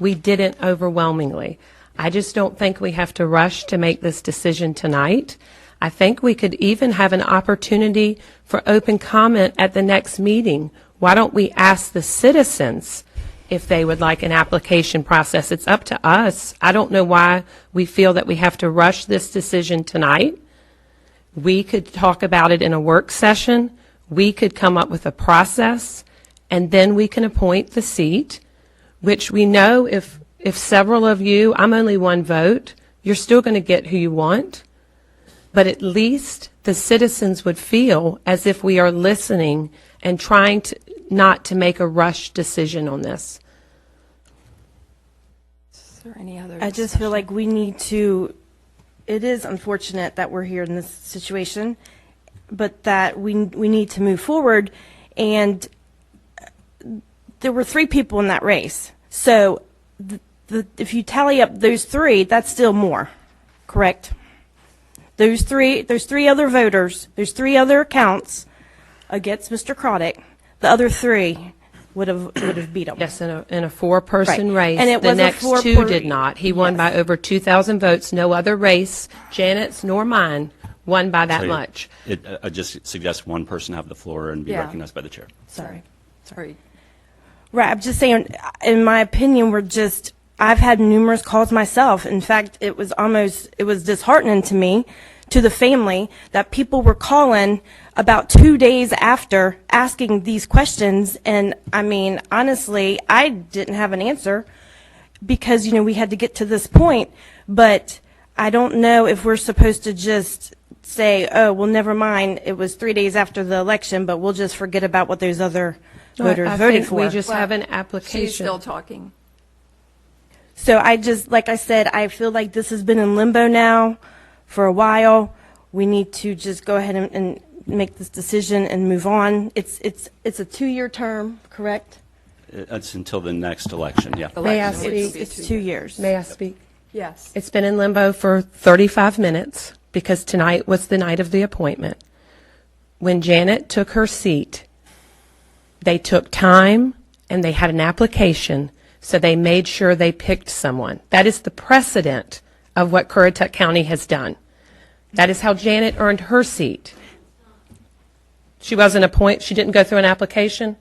[SPEAKER 11] We didn't overwhelmingly. I just don't think we have to rush to make this decision tonight. I think we could even have an opportunity for open comment at the next meeting. Why don't we ask the citizens if they would like an application process? It's up to us. I don't know why we feel that we have to rush this decision tonight. We could talk about it in a work session. We could come up with a process, and then we can appoint the seat, which we know if several of you, I'm only one vote, you're still going to get who you want. But at least the citizens would feel as if we are listening and trying to not to make a rushed decision on this.
[SPEAKER 2] is there any other?
[SPEAKER 6] I just feel like we need to, it is unfortunate that we're here in this situation, but that we need to move forward. And there were 3 people in that race. So if you tally up those 3, that's still more, correct? There's three other voters, there's 3 other accounts against Mr. Currituck. The other 3 would have beat him.
[SPEAKER 11] Yes, in a 4-person
[SPEAKER 6] Right.
[SPEAKER 11] race.
[SPEAKER 6] And it
[SPEAKER 11] the
[SPEAKER 6] was a
[SPEAKER 11] next 2
[SPEAKER 6] 4-per-
[SPEAKER 11] did not. He won
[SPEAKER 6] Yes.
[SPEAKER 11] by over 2,000 votes. No other race, Janet's nor mine, won by that
[SPEAKER 10] So
[SPEAKER 11] much.
[SPEAKER 10] I just suggest one person have the floor and be
[SPEAKER 2] Yeah.
[SPEAKER 10] recognized by the chair.
[SPEAKER 6] Sorry.
[SPEAKER 2] Sorry.
[SPEAKER 6] Right, I'm just saying, in my opinion, I've had numerous calls myself. In fact, it was disheartening to me, to the family, that people were calling about 2 days after asking these questions. And I mean, honestly, I didn't have an answer because, we had to get to this point. But I don't know if we're supposed to just say, oh, well, never mind, it was 3 days after the election, but we'll just forget about what those other voters
[SPEAKER 11] I
[SPEAKER 6] voted
[SPEAKER 11] think
[SPEAKER 6] for.
[SPEAKER 11] we just
[SPEAKER 2] Well,
[SPEAKER 11] have an
[SPEAKER 2] She's
[SPEAKER 11] application.
[SPEAKER 2] still talking.
[SPEAKER 6] So like I said, I feel like this has been in limbo now for a while. We need to just go ahead and make this decision and move on. It's a 2-year term, correct?
[SPEAKER 10] It's until the next election, yeah.
[SPEAKER 11] May I
[SPEAKER 2] Election would
[SPEAKER 11] speak?
[SPEAKER 2] be
[SPEAKER 6] It's 2 years.
[SPEAKER 11] May I speak?
[SPEAKER 2] Yes.
[SPEAKER 11] It's been in limbo for 35 minutes because tonight was the night of the appointment. When Janet took her seat, they took time and they had an application, so they made sure they picked someone. That is the precedent of what Currituck County has done. That is how Janet earned her seat. She wasn't she didn't go through an application?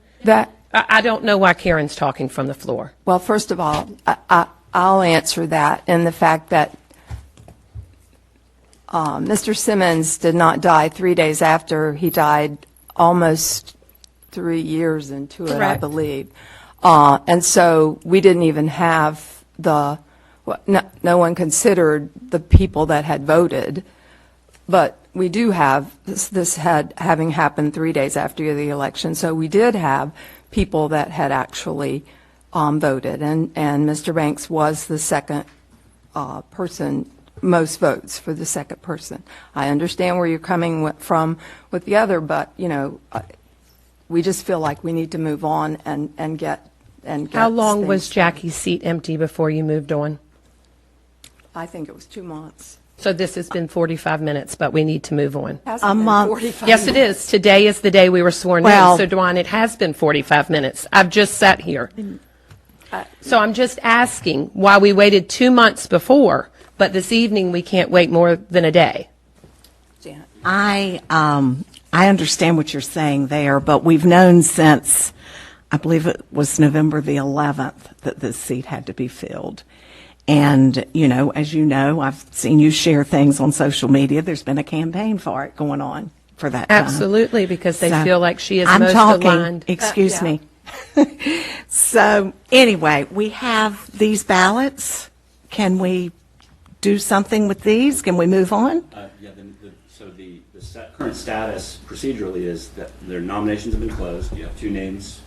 [SPEAKER 11] I don't know why Karen's talking from the floor.
[SPEAKER 2] Well, first of all, I'll answer that in the fact that Mr. Simmons did not die 3 days after. He died almost 3 years into it, I
[SPEAKER 6] Correct.
[SPEAKER 2] believe. And so we didn't even have no one considered the people that had voted. But we do have this having happened 3 days after the election. So we did have people that had actually voted, and Mr. Banks was the second person, most votes for the second person. I understand where you're coming from with the other, but we just feel like we need to move on and get and
[SPEAKER 11] How
[SPEAKER 2] gets
[SPEAKER 11] long
[SPEAKER 2] things
[SPEAKER 11] was
[SPEAKER 2] done.
[SPEAKER 11] Jackie's seat empty before you moved on?
[SPEAKER 2] I think it was 2 months.
[SPEAKER 11] So this has been 45 minutes, but we need to move on.
[SPEAKER 2] Hasn't
[SPEAKER 7] A
[SPEAKER 2] been
[SPEAKER 7] month.
[SPEAKER 2] 45
[SPEAKER 11] Yes, it is. Today is the day we were sworn
[SPEAKER 7] Well-
[SPEAKER 11] in. So, Dwan, it has been 45 minutes. I've just sat here. So I'm just asking why we waited 2 months before, but this evening we can't wait more than a day.
[SPEAKER 2] Janet.
[SPEAKER 7] I understand what you're saying there, but we've known since, I believe it was November the 11th, that this seat had to be filled. And, you know, as you know, I've seen you share things on social media. There's been a campaign for it going on for that time.
[SPEAKER 11] Absolutely, because they
[SPEAKER 7] So,
[SPEAKER 11] feel like she is
[SPEAKER 7] I'm
[SPEAKER 11] most
[SPEAKER 7] talking,
[SPEAKER 11] aligned.
[SPEAKER 7] excuse
[SPEAKER 2] Yeah.
[SPEAKER 7] me. So, anyway, we have these ballots. Can we do something with these? Can we move on?
[SPEAKER 10] So the current status procedurally is that their nominations have been closed. You have 2 names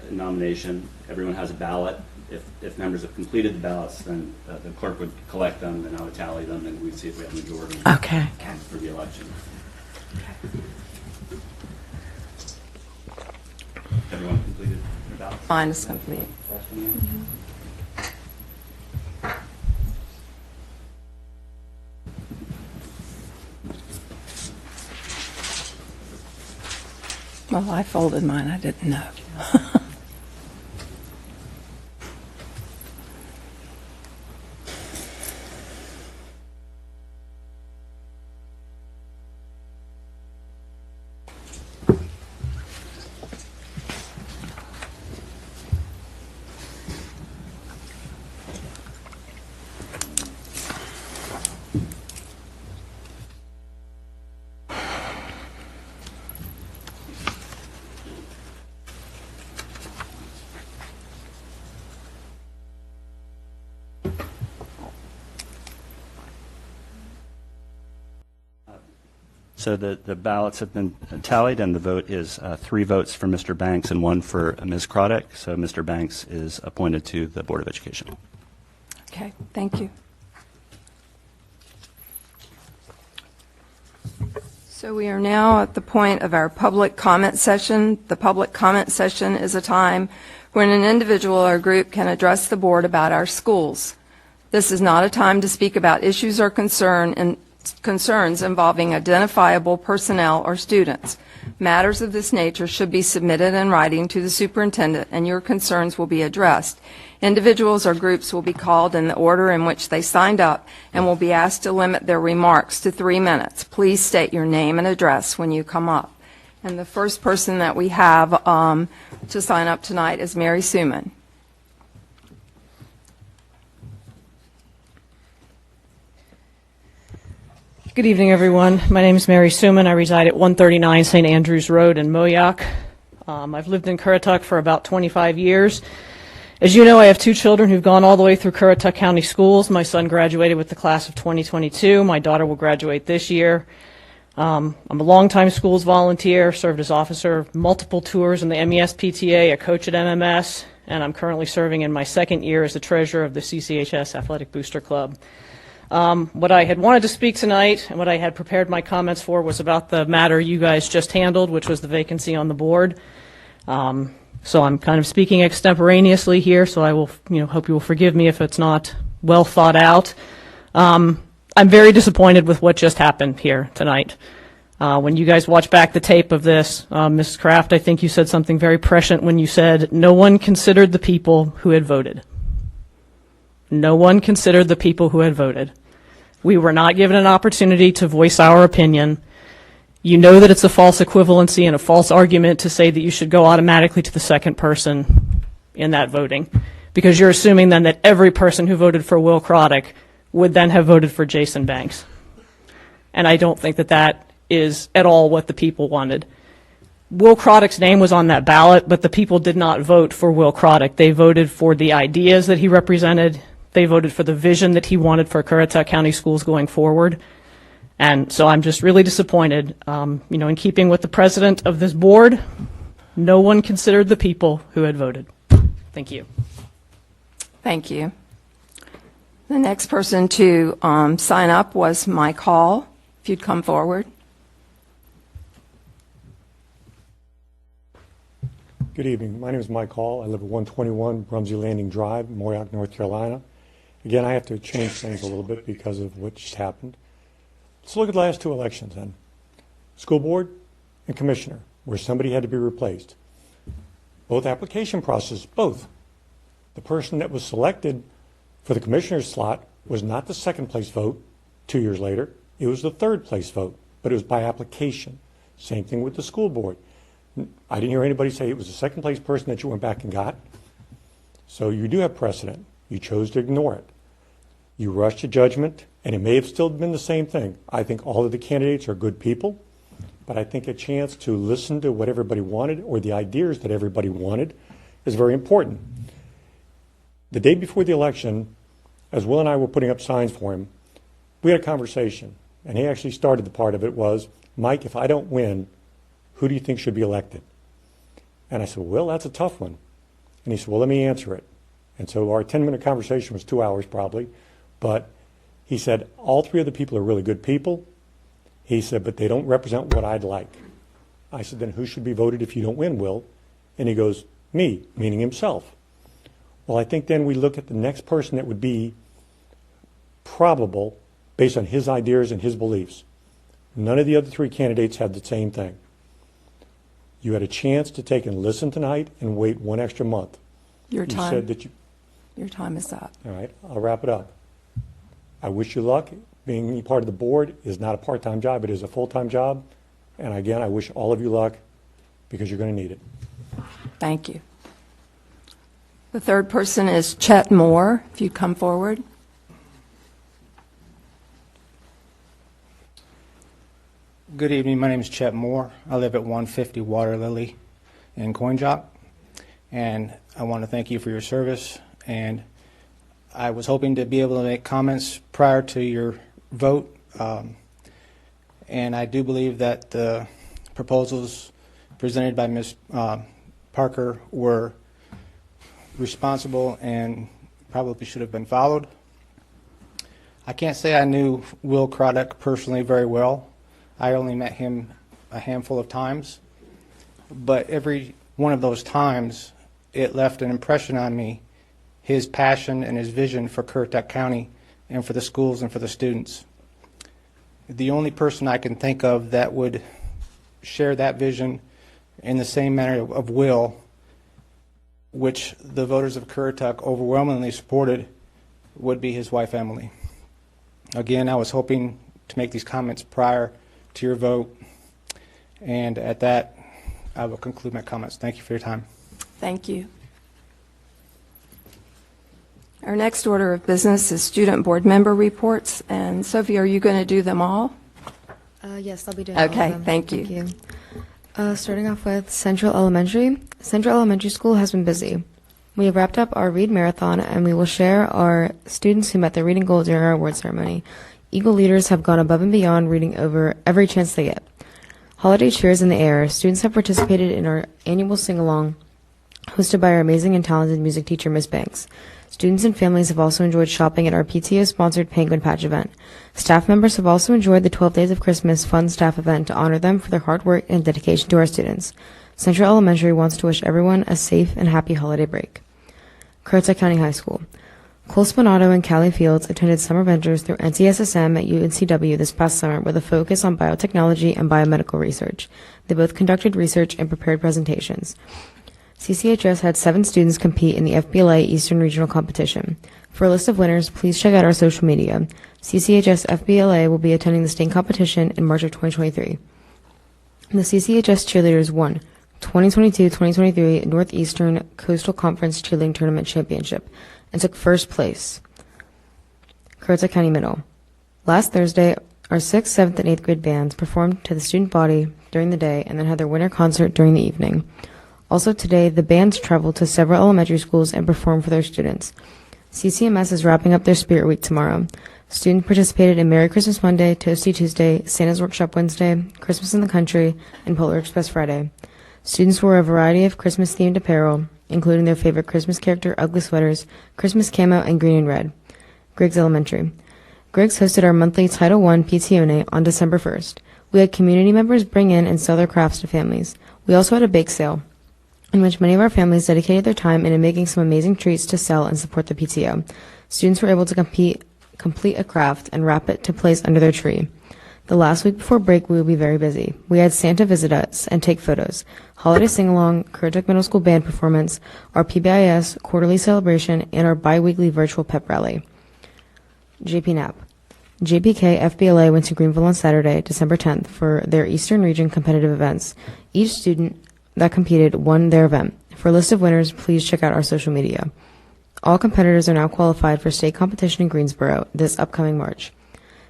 [SPEAKER 10] in nomination. Everyone has a ballot. If members have completed the ballots, then the clerk would collect them, and I would tally them, and we'd see if we have a majority
[SPEAKER 7] Okay.
[SPEAKER 10] for the election. Everyone completed their ballots?
[SPEAKER 2] Mine is complete. Well, I folded mine. I didn't know.
[SPEAKER 10] So the ballots have been tallied, and the vote is 3 votes for Mr. Banks and 1 for Ms. Currituck. So Mr. Banks is appointed to the Board of Education.
[SPEAKER 2] Okay, thank you. So we are now at the point of our public comment session. The public comment session is a time when an individual or group can address the board about our schools. This is not a time to speak about issues or concerns involving identifiable personnel or students. Matters of this nature should be submitted in writing to the superintendent, and your concerns will be addressed. Individuals or groups will be called in the order in which they signed up and will be asked to limit their remarks to 3 minutes. Please state your name and address when you come up. And the first person that we have to sign up tonight is Mary Suman.
[SPEAKER 12] Good evening, everyone. My name is Mary Suman. I reside at 139 St. Andrews Road in Moyock. I've lived in Currituck for about 25 years. As you know, I have 2 children who've gone all the way through Currituck County Schools. My son graduated with the class of 2022. My daughter will graduate this year. I'm a longtime schools volunteer, served as officer of multiple tours in the MES PTA, a coach at MMS, and I'm currently serving in my 2nd year as the treasurer of the CCHS Athletic Booster Club. What I had wanted to speak tonight and what I had prepared my comments for was about the matter you guys just handled, which was the vacancy on the board. So I'm kind of speaking extemporaneously here, so I will, hope you will forgive me if it's not well thought out. I'm very disappointed with what just happened here tonight. When you guys watch back the tape of this, Mrs. Kraft, I think you said something very prescient when you said no one considered the people who had voted. No one considered the people who had voted. We were not given an opportunity to voice our opinion. You know that it's a false equivalency and a false argument to say that you should go automatically to the second person in that voting, because you're assuming then that every person who voted for Will Currituck would then have voted for Jason Banks. And I don't think that that is at all what the people wanted. Will Currituck's name was on that ballot, but the people did not vote for Will Currituck. They voted for the ideas that he represented. They voted for the vision that he wanted for Currituck County Schools going forward. And so I'm just really disappointed. In keeping with the president of this board, no one considered the people who had voted. Thank you.
[SPEAKER 2] Thank you. The next person to sign up was Mike Hall. If you'd come forward.
[SPEAKER 13] Good evening. My name is Mike Hall. I live at 121 Rumsey Landing Drive, Moyock, North Carolina. Again, I have to change things a little bit because of what just happened. Let's look at the last two elections then. School board and commissioner, where somebody had to be replaced. Both application processes, both. The person that was selected for the commissioner's slot was not the second place vote 2 years later. It was the third place vote, but it was by application. Same thing with the school board. I didn't hear anybody say it was the second place person that you went back and got. So you do have precedent. You chose to ignore it. You rushed to judgment, and it may have still been the same thing. I think all of the candidates are good people, but I think a chance to listen to what everybody wanted or the ideas that everybody wanted is very important. The day before the election, as Will and I were putting up signs for him, we had a conversation, and he actually started the part of it was, Mike, if I don't win, who do you think should be elected? And I said, well, that's a tough one. And he said, well, let me answer it. And so our 10-minute conversation was 2 hours probably, but he said, all three of the people are really good people. He said, but they don't represent what I'd like. I said, then who should be voted if you don't win, Will? And he goes, me, meaning himself. Well, I think then we look at the next person that would be probable based on his ideas and his beliefs. None of the other three candidates had the same thing. You had a chance to take and listen tonight and wait one extra month.
[SPEAKER 2] Your
[SPEAKER 13] You
[SPEAKER 2] time.
[SPEAKER 13] said that you,
[SPEAKER 2] Your time is up.
[SPEAKER 13] all right, I'll wrap it up. I wish you luck. Being part of the board is not a part-time job, it is a full-time job. And again, I wish all of you luck because you're going to need it.
[SPEAKER 2] Thank you. The third person is Chet Moore, if you'd come forward.
[SPEAKER 14] Good evening. My name is Chet Moore. I live at 150 Water Lily in Coinjock. And I want to thank you for your service. And I was hoping to be able to make comments prior to your vote. And I do believe that the proposals presented by Ms. Parker were responsible and probably should have been followed. I can't say I knew Will Currituck personally very well. I only met him a handful of times, but every one of those times it left an impression on me, his passion and his vision for Currituck County and for the schools and for the students. The only person I can think of that would share that vision in the same manner of Will, which the voters of Currituck overwhelmingly supported, would be his wife, Emily. Again, I was hoping to make these comments prior to your vote, and at that, I will conclude my comments. Thank you for your time.
[SPEAKER 2] Thank you. Our next order of business is student board member reports. And Sophie, are you going to do them all?
[SPEAKER 15] Yes, I'll be doing all of
[SPEAKER 2] Okay,
[SPEAKER 15] them.
[SPEAKER 2] thank you.
[SPEAKER 15] Starting off with Central Elementary. Central Elementary School has been busy. We have wrapped up our read marathon, and we will share our students who met their reading goal during our award ceremony. Eagle leaders have gone above and beyond, reading over every chance they get. Holiday cheer is in the air. Students have participated in our annual sing-along, hosted by our amazing and talented music teacher, Miss Banks. Students and families have also enjoyed shopping at our PTO-sponsored Penguin Patch event. Staff members have also enjoyed the 12 Days of Christmas Fun Staff event to honor them for their hard work and dedication to our students. Central Elementary wants to wish everyone a safe and happy holiday break. Currituck County High School. Cole Spinato and Callie Fields attended summer ventures through NCSSM at UNCW this past summer with a focus on biotechnology and biomedical research. They both conducted research and prepared presentations. CCHS had 7 students compete in the FBLA Eastern Regional Competition. For a list of winners, please check out our social media. CCHS FBLA will be attending the state competition in March of 2023. The CCHS cheerleaders won 2022-2023 Northeastern Coastal Conference Cheerleading Tournament Championship and took first place. Currituck County Middle. Last Thursday, our 6th, 7th, and 8th grade bands performed to the student body during the day and then had their winter concert during the evening. Also today, the bands traveled to several elementary schools and performed for their students. CCMS is wrapping up their Spirit Week tomorrow. Students participated in Merry Christmas Monday, Toasty Tuesday, Santa's Workshop Wednesday, Christmas in the Country, and Polar Express Friday. Students wore a variety of Christmas-themed apparel, including their favorite Christmas character ugly sweaters, Christmas camo, and green and red. Griggs Elementary. Griggs hosted our monthly Title I PTO night on December 1st. We had community members bring in and sell their crafts to families. We also had a bake sale. in which many of our families dedicated their time into making some amazing treats to sell and support the PTO. Students were able to complete a craft and wrap it to place under their tree. The last week before break, we will be very busy. We had Santa visit us and take photos, holiday sing-along, Currituck Middle School band performance, our PBIS quarterly celebration, and our bi-weekly virtual pep rally. JP Knapp. JPK FBLA went to Greenville on Saturday, December 10th, for their Eastern Region competitive events. Each student that competed won their event. For a list of winners, please check out our social media. All competitors are now qualified for state competition in Greensboro this upcoming March.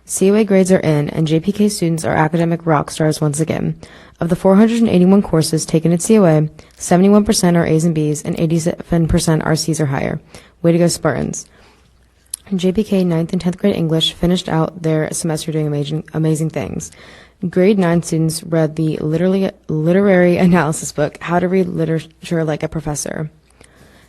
[SPEAKER 15] COA grades are in, and JPK students are academic rock stars once again. Of the 481 courses taken at COA, 71% are A's and B's, and 87% are C's or higher. Way to go, Spartans. JPK 9th and 10th grade English finished out their semester doing amazing things. Grade 9 students read the literary analysis book, How to Read Literature Like a Professor.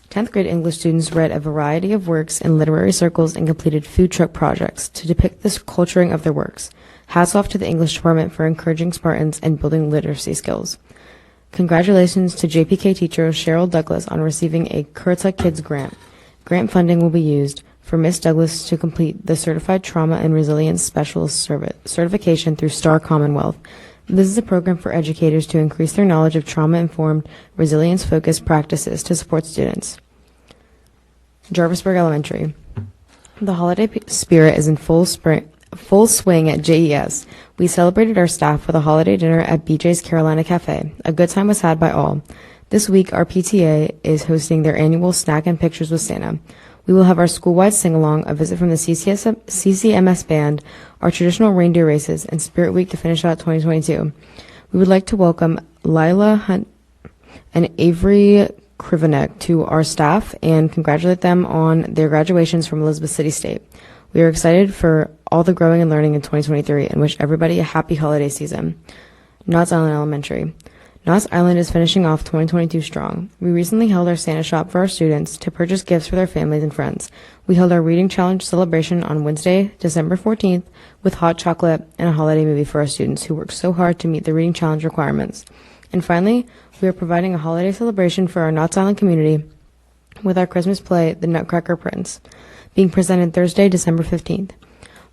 [SPEAKER 15] 10th grade English students read a variety of works in literary circles and completed food truck projects to depict the culturing of their works. Hats off to the English department for encouraging Spartans and building literacy skills. Congratulations to JPK teacher Cheryl Douglas on receiving a Currituck Kids grant. Grant funding will be used for Miss Douglas to complete the Certified Trauma and Resilience Specialist certification through Star Commonwealth. This is a program for educators to increase their knowledge of trauma-informed, resilience-focused practices to support students. Jarvisburg Elementary. The holiday spirit is in full swing at JES. We celebrated our staff with a holiday dinner at BJ's Carolina Cafe. A good time was had by all. This week, our PTA is hosting their annual Snack and Pictures with Santa. We will have our school-wide sing-along, a visit from the CCMS band, our traditional reindeer races, and Spirit Week to finish out 2022. We would like to welcome Lila Hunt and Avery Krivanek to our staff and congratulate them on their graduations from Elizabeth City State. We are excited for all the growing and learning in 2023 and wish everybody a happy holiday season. Knott's Island Elementary. Knott's Island is finishing off 2022 strong. We recently held our Santa shop for our students to purchase gifts for their families and friends. We held our Reading Challenge celebration on Wednesday, December 14th, with hot chocolate and a holiday movie for our students who worked so hard to meet the Reading Challenge requirements. And finally, we are providing a holiday celebration for our Knott's Island community with our Christmas play, The Nutcracker Prince, being presented Thursday, December 15th.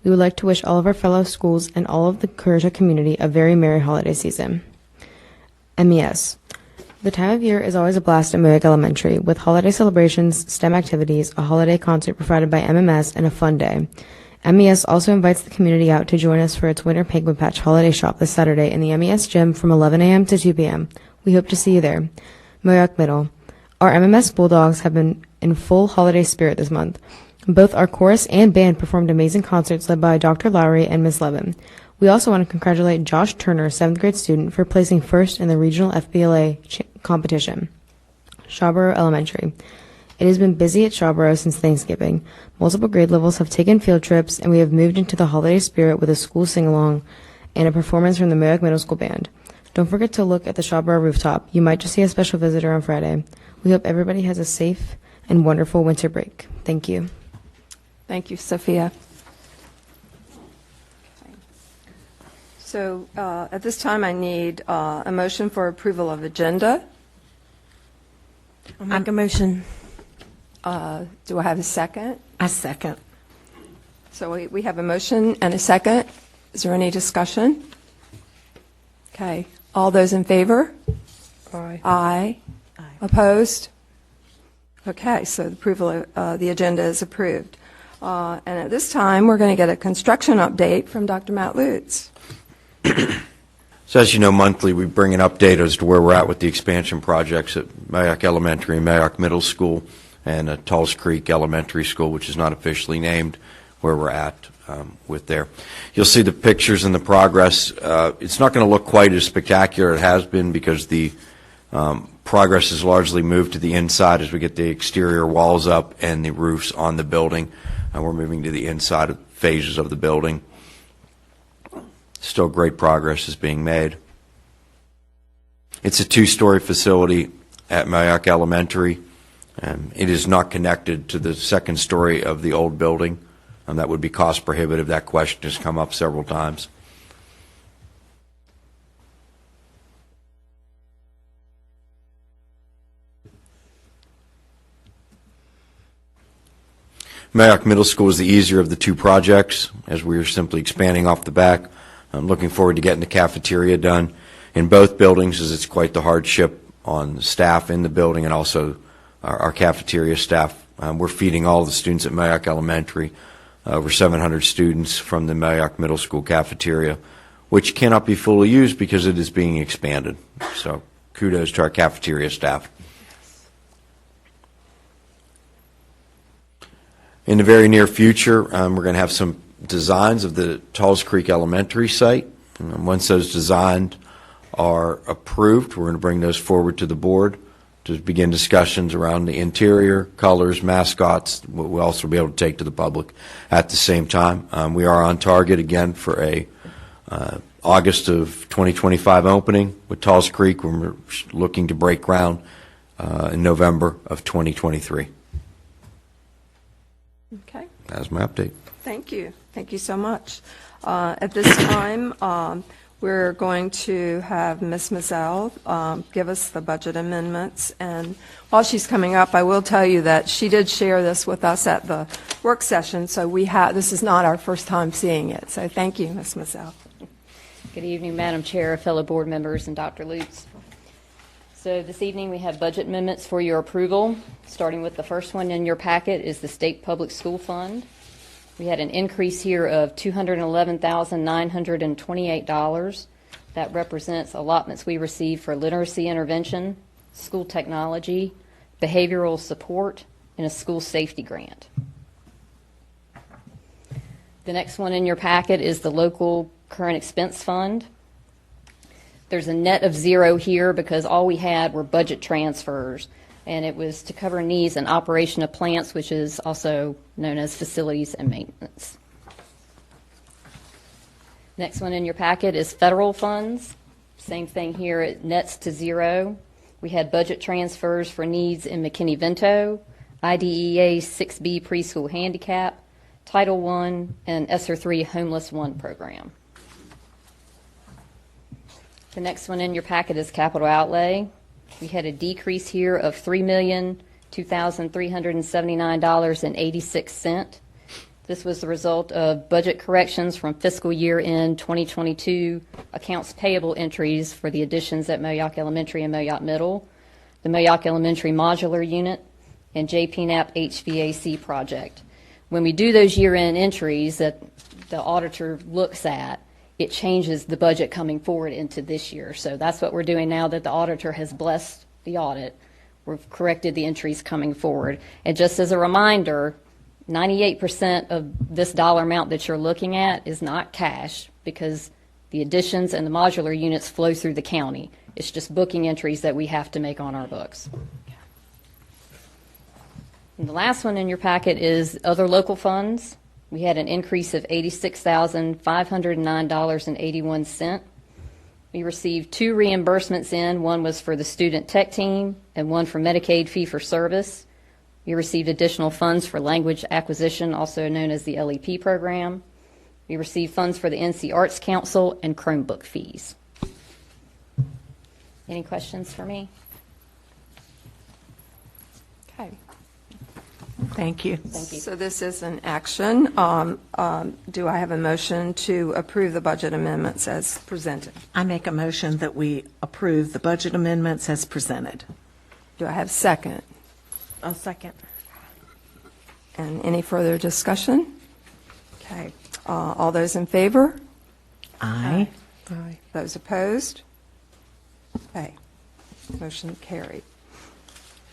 [SPEAKER 15] We would like to wish all of our fellow schools and all of the Currituck community a very merry holiday season. MES. The time of year is always a blast at Moyoak Elementary, with holiday celebrations, STEM activities, a holiday concert provided by MMS, and a fun day. MES also invites the community out to join us for its Winter Penguin Patch holiday shop this Saturday in the MES gym from 11 a.m. to 2 p.m. We hope to see you there. Moyoak Middle. Our MMS Bulldogs have been in full holiday spirit this month. Both our chorus and band performed amazing concerts led by Dr. Lowry and Ms. Levin. We also want to congratulate Josh Turner, 7th grade student, for placing first in the regional FBLA competition. Shawboro Elementary. It has been busy at Shawboro since Thanksgiving. Multiple grade levels have taken field trips, and we have moved into the holiday spirit with a school sing-along and a performance from the Moyoak Middle School Band. Don't forget to look at the Shawboro rooftop. You might just see a special visitor on Friday. We hope everybody has a safe and wonderful winter break. Thank you.
[SPEAKER 2] Thank you, Sophia. So at this time, I need a motion for approval of agenda.
[SPEAKER 6] I'll make a motion.
[SPEAKER 2] Do I have a second?
[SPEAKER 7] I second.
[SPEAKER 2] So we have a motion and a second. Is there any discussion? Okay. All those in favor?
[SPEAKER 6] Aye.
[SPEAKER 2] Aye. Opposed? Okay, so the approval of the agenda is approved. And at this time, we're going to get a construction update from Dr. Matt Lutz.
[SPEAKER 8] So as you know, monthly we bring an update as to where we're at with the expansion projects at Moyoak Elementary and Moyoak Middle School and Tulse Creek Elementary School, which is not officially named, where we're at with there. You'll see the pictures and the progress. It's not going to look quite as spectacular as it has been because the progress is largely moved to the inside as we get the exterior walls up and the roofs on the building. We're moving to the inside phases of the building. Still great progress is being made. It's a two-story facility at Moyoak Elementary. It is not connected to the second story of the old building. That would be cost prohibitive. That question has come up several times. Mayock Middle School is the easier of the two projects, as we are simply expanding off the back. I'm looking forward to getting the cafeteria done in both buildings, as it's quite the hardship on the staff in the building and also our cafeteria staff. We're feeding all the students at Mayock Elementary, over 700 students from the Mayock Middle School cafeteria, which cannot be fully used because it is being expanded. So kudos to our cafeteria staff. In the very near future, we're going to have some designs of the Talls Creek Elementary site. Once those designs are approved, we're going to bring those forward to the board to begin discussions around the interior, colors, mascots. We'll also be able to take to the public at the same time. We are on target again for a August of 2025 opening with Talls Creek, when we're looking to break ground in November of 2023.
[SPEAKER 2] Okay.
[SPEAKER 8] That's my update.
[SPEAKER 2] Thank you. Thank you so much. At this time, we're going to have Ms. Mazzell give us the budget amendments. And while she's coming up, I will tell you that she did share this with us at the work session, so this is not our first time seeing it. So thank you, Ms. Mazzell.
[SPEAKER 16] Good evening, Madam Chair, fellow board members, and Dr. Lutz. So this evening we have budget amendments for your approval. Starting with the first one in your packet is the State Public School Fund. We had an increase here of $211,928. That represents allotments we received for literacy intervention, school technology, behavioral support, and a school safety grant. The next one in your packet is the local current expense fund. There's a net of zero here because all we had were budget transfers, and it was to cover needs and operation of plants, which is also known as facilities and maintenance. Next one in your packet is federal funds. Same thing here, it nets to zero. We had budget transfers for needs in McKinney-Vento, IDEA 6B preschool handicap, Title I, and ESSER 3 Homeless One program. The next one in your packet is capital outlay. We had a decrease here of $3,02,379.86. This was the result of budget corrections from fiscal year end 2022 accounts payable entries for the additions at Moyock Elementary and Moyock Middle, the Moyock Elementary Modular Unit, and JPNAP HVAC project. When we do those year-end entries that the auditor looks at, it changes the budget coming forward into this year. So that's what we're doing now that the auditor has blessed the audit. We've corrected the entries coming forward. And just as a reminder, 98% of this dollar amount that you're looking at is not cash because the additions and the modular units flow through the county. It's just booking entries that we have to make on our books. And the last one in your packet is other local funds. We had an increase of $86,509.81. We received two reimbursements in. One was for the student tech team and one for Medicaid fee-for-service. We received additional funds for language acquisition, also known as the LEP program. We received funds for the NC Arts Council and Chromebook fees. Any questions for me?
[SPEAKER 2] Okay.
[SPEAKER 7] Thank you.
[SPEAKER 16] Thank you.
[SPEAKER 2] So this is an action. Do I have a motion to approve the budget amendments as presented?
[SPEAKER 7] I make a motion that we approve the budget amendments as presented.
[SPEAKER 2] Do I have a second?
[SPEAKER 6] I'll second.
[SPEAKER 2] And any further discussion? Okay. All those in favor?
[SPEAKER 7] Aye.
[SPEAKER 6] Aye.
[SPEAKER 2] Those opposed? Okay. Motion carried.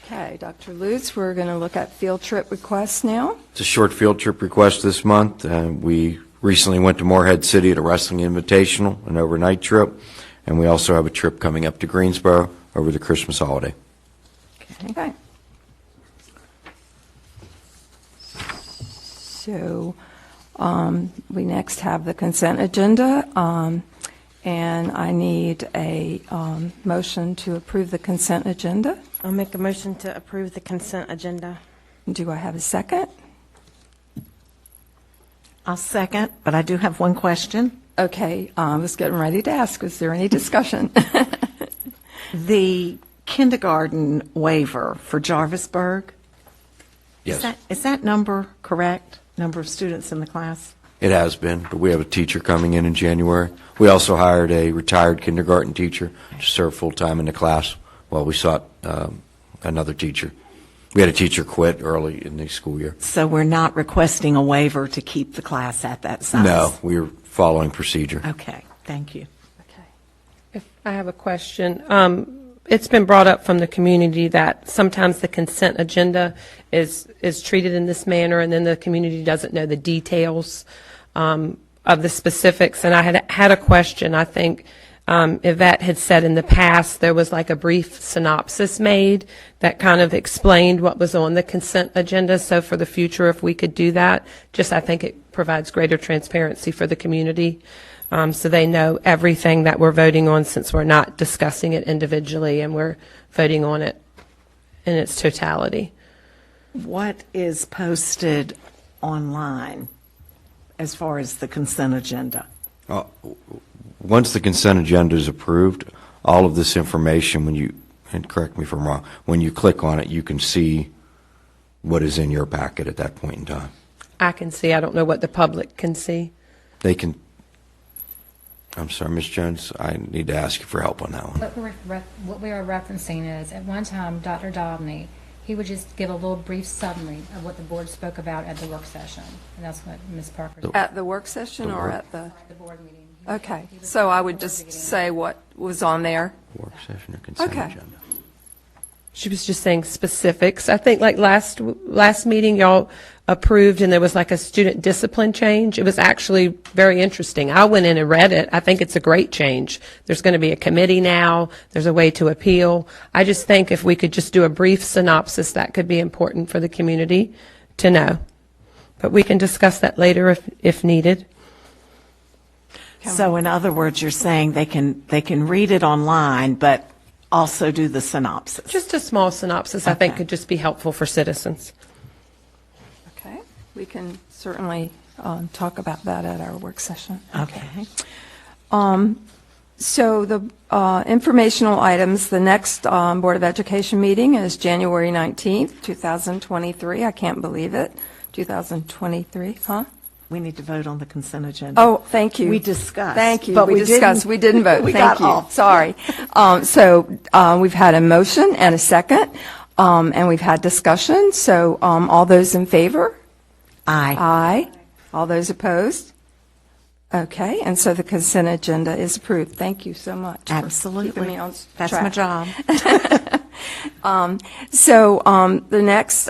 [SPEAKER 2] Okay, Dr. Lutz, we're going to look at field trip requests now.
[SPEAKER 8] It's a short field trip request this month. We recently went to Morehead City at a wrestling invitational, an overnight trip, and we also have a trip coming up to Greensboro over the Christmas holiday.
[SPEAKER 2] Okay. So we next have the consent agenda, and I need a motion to approve the consent agenda.
[SPEAKER 6] I'll make a motion to approve the consent agenda.
[SPEAKER 2] Do I have a second?
[SPEAKER 7] I'll second, but I do have one question.
[SPEAKER 2] Okay, I was getting ready to ask, is there any discussion?
[SPEAKER 7] The kindergarten waiver for Jarvisburg,
[SPEAKER 8] Yes.
[SPEAKER 7] Is that number correct? Number of students in the class?
[SPEAKER 8] It has been, but we have a teacher coming in January. We also hired a retired kindergarten teacher to serve full-time in the class while we sought another teacher. We had a teacher quit early in the school year.
[SPEAKER 7] So we're not requesting a waiver to keep the class at that size?
[SPEAKER 8] No, we're following procedure.
[SPEAKER 7] Okay, thank you.
[SPEAKER 11] If I have a question. It's been brought up from the community that sometimes the consent agenda is treated in this manner, and then the community doesn't know the details of the specifics. And I had a question. I think Yvette had said in the past there was like a brief synopsis made that kind of explained what was on the consent agenda. So for the future, if we could do that, I think it provides greater transparency for the community. So they know everything that we're voting on, since we're not discussing it individually and we're voting on it in its totality.
[SPEAKER 7] What is posted online as far as the consent agenda?
[SPEAKER 8] Once the consent agenda is approved, all of this information, and correct me if I'm wrong, when you click on it, you can see what is in your packet at that point in time.
[SPEAKER 11] I can see. I don't know what the public can see.
[SPEAKER 8] They can. I'm sorry, Ms. Jones, I need to ask you for help on that one.
[SPEAKER 17] What we are referencing is, at one time, Dr. Dobney, he would just give a little brief summary of what the board spoke about at the work session. And that's what Ms. Parker.
[SPEAKER 2] At the work session or at the
[SPEAKER 17] board meeting?
[SPEAKER 2] Okay, so I would just say what was on there.
[SPEAKER 8] Work session or consent agenda.
[SPEAKER 11] She was just saying specifics. I think like last meeting, y'all approved, and there was like a student discipline change. It was actually very interesting. I went in and read it. I think it's a great change. There's going to be a committee now. There's a way to appeal. I just think if we could just do a brief synopsis, that could be important for the community to know. But we can discuss that later if needed.
[SPEAKER 7] So in other words, you're saying they can read it online, but also do the synopsis?
[SPEAKER 11] Just a small synopsis, I think, could just be helpful for citizens.
[SPEAKER 2] Okay, we can certainly talk about that at our work session.
[SPEAKER 7] Okay.
[SPEAKER 2] So the informational items, the next Board of Education meeting is January 19th, 2023. I can't believe it. 2023, huh?
[SPEAKER 7] We need to vote on the consent agenda.
[SPEAKER 2] Oh, thank you.
[SPEAKER 7] We discussed.
[SPEAKER 2] Thank you.
[SPEAKER 7] But
[SPEAKER 2] we discussed. We didn't vote.
[SPEAKER 7] We
[SPEAKER 2] Thank
[SPEAKER 7] got
[SPEAKER 2] you.
[SPEAKER 7] off.
[SPEAKER 2] Sorry. So we've had a motion and a second, and we've had discussion. So all those in favor?
[SPEAKER 7] Aye.
[SPEAKER 2] Aye. All those opposed? Okay, and so the consent agenda is approved. Thank you so much.
[SPEAKER 7] Absolutely.
[SPEAKER 2] For keeping me on
[SPEAKER 7] That's
[SPEAKER 2] track.
[SPEAKER 7] my job.
[SPEAKER 2] The next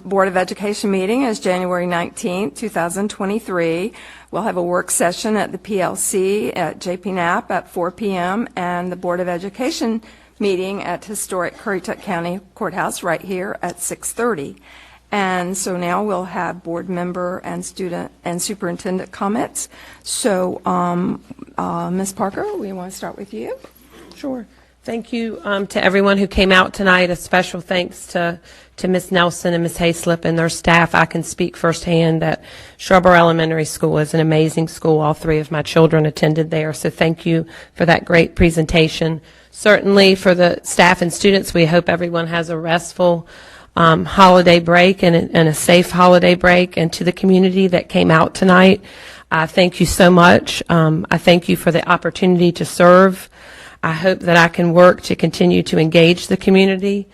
[SPEAKER 2] Board of Education meeting is January 19th, 2023. We'll have a work session at the PLC at JP Knapp at 4 p.m. and the Board of Education meeting at historic Currituck County Courthouse right here at 6:30. And so now we'll have board member and student and superintendent comments. So, Ms. Parker, we want to start with you.
[SPEAKER 11] Sure. Thank you to everyone who came out tonight. A special thanks to Ms. Nelson and Ms. Hayslip and their staff. I can speak firsthand that Scarborough Elementary School is an amazing school. All three of my children attended there, so thank you for that great presentation. Certainly for the staff and students, we hope everyone has a restful holiday break and a safe holiday break. And to the community that came out tonight, I thank you so much. I thank you for the opportunity to serve. I hope that I can work to continue to engage the community.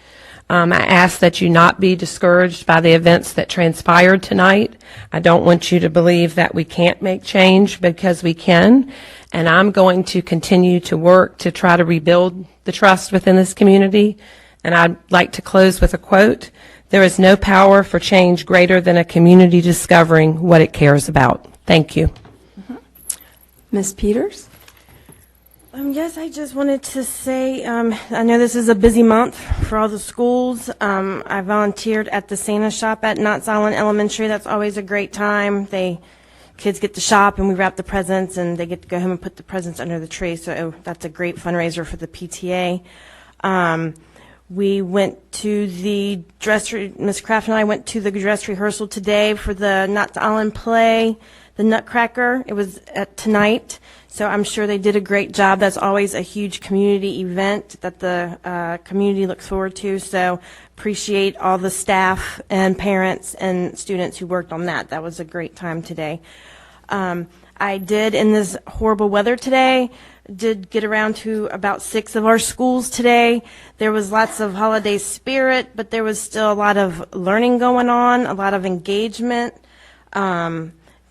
[SPEAKER 11] I ask that you not be discouraged by the events that transpired tonight. I don't want you to believe that we can't make change, because we can. And I'm going to continue to work to try to rebuild the trust within this community. And I'd like to close with a quote: "There is no power for change greater than a community discovering what it cares about." Thank you.
[SPEAKER 2] Ms. Peters?
[SPEAKER 6] Yes, I just wanted to say, I know this is a busy month for all the schools. I volunteered at the Santa shop at Knott's Island Elementary. That's always a great time. Kids get to shop and we wrap the presents, and they get to go home and put the presents under the tree. So that's a great fundraiser for the PTA. We went to the Miss Kraft and I went to the dress rehearsal today for the Nuts Island play, the Nutcracker. It was tonight, so I'm sure they did a great job. That's always a huge community event that the community looks forward to, so appreciate all the staff and parents and students who worked on that. That was a great time today. I did, in this horrible weather today, did get around to about 6 of our schools today. There was lots of holiday spirit, but there was still a lot of learning going on, a lot of engagement.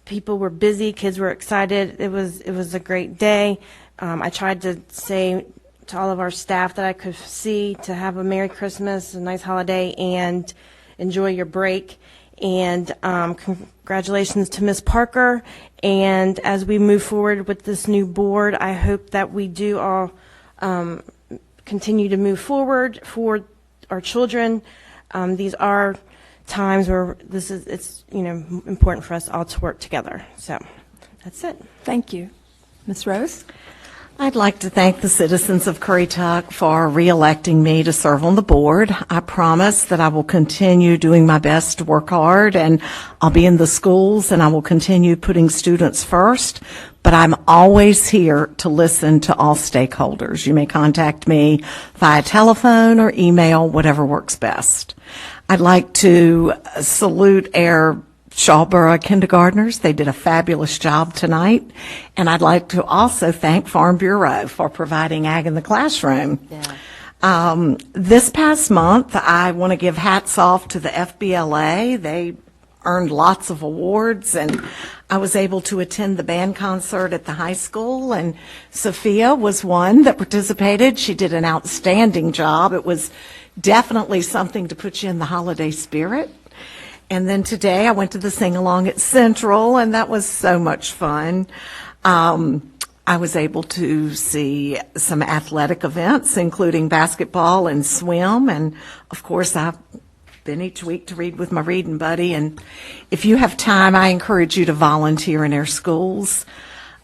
[SPEAKER 6] People were busy, kids were excited. It was a great day. I tried to say to all of our staff that I could see to have a Merry Christmas, a nice holiday, and enjoy your break. And congratulations to Ms. Parker. And as we move forward with this new board, I hope that we do all continue to move forward for our children. These are times where it's important for us all to work together. So that's it.
[SPEAKER 2] Thank you. Ms. Rose?
[SPEAKER 7] I'd like to thank the citizens of Currituck for re-electing me to serve on the board. I promise that I will continue doing my best to work hard, and I'll be in the schools, and I will continue putting students first, but I'm always here to listen to all stakeholders. You may contact me via telephone or email, whatever works best. I'd like to salute our Shawboro kindergartners. They did a fabulous job tonight. And I'd like to also thank Farm Bureau for providing Ag in the Classroom. Yeah. This past month, I want to give hats off to the FBLA. They earned lots of awards, and I was able to attend the band concert at the high school, and Sophia was one that participated. She did an outstanding job. It was definitely something to put you in the holiday spirit. And then today I went to the sing-along at Central, and that was so much fun. I was able to see some athletic events, including basketball and swim, and of course I've been each week to read with my reading buddy. And if you have time, I encourage you to volunteer in our schools.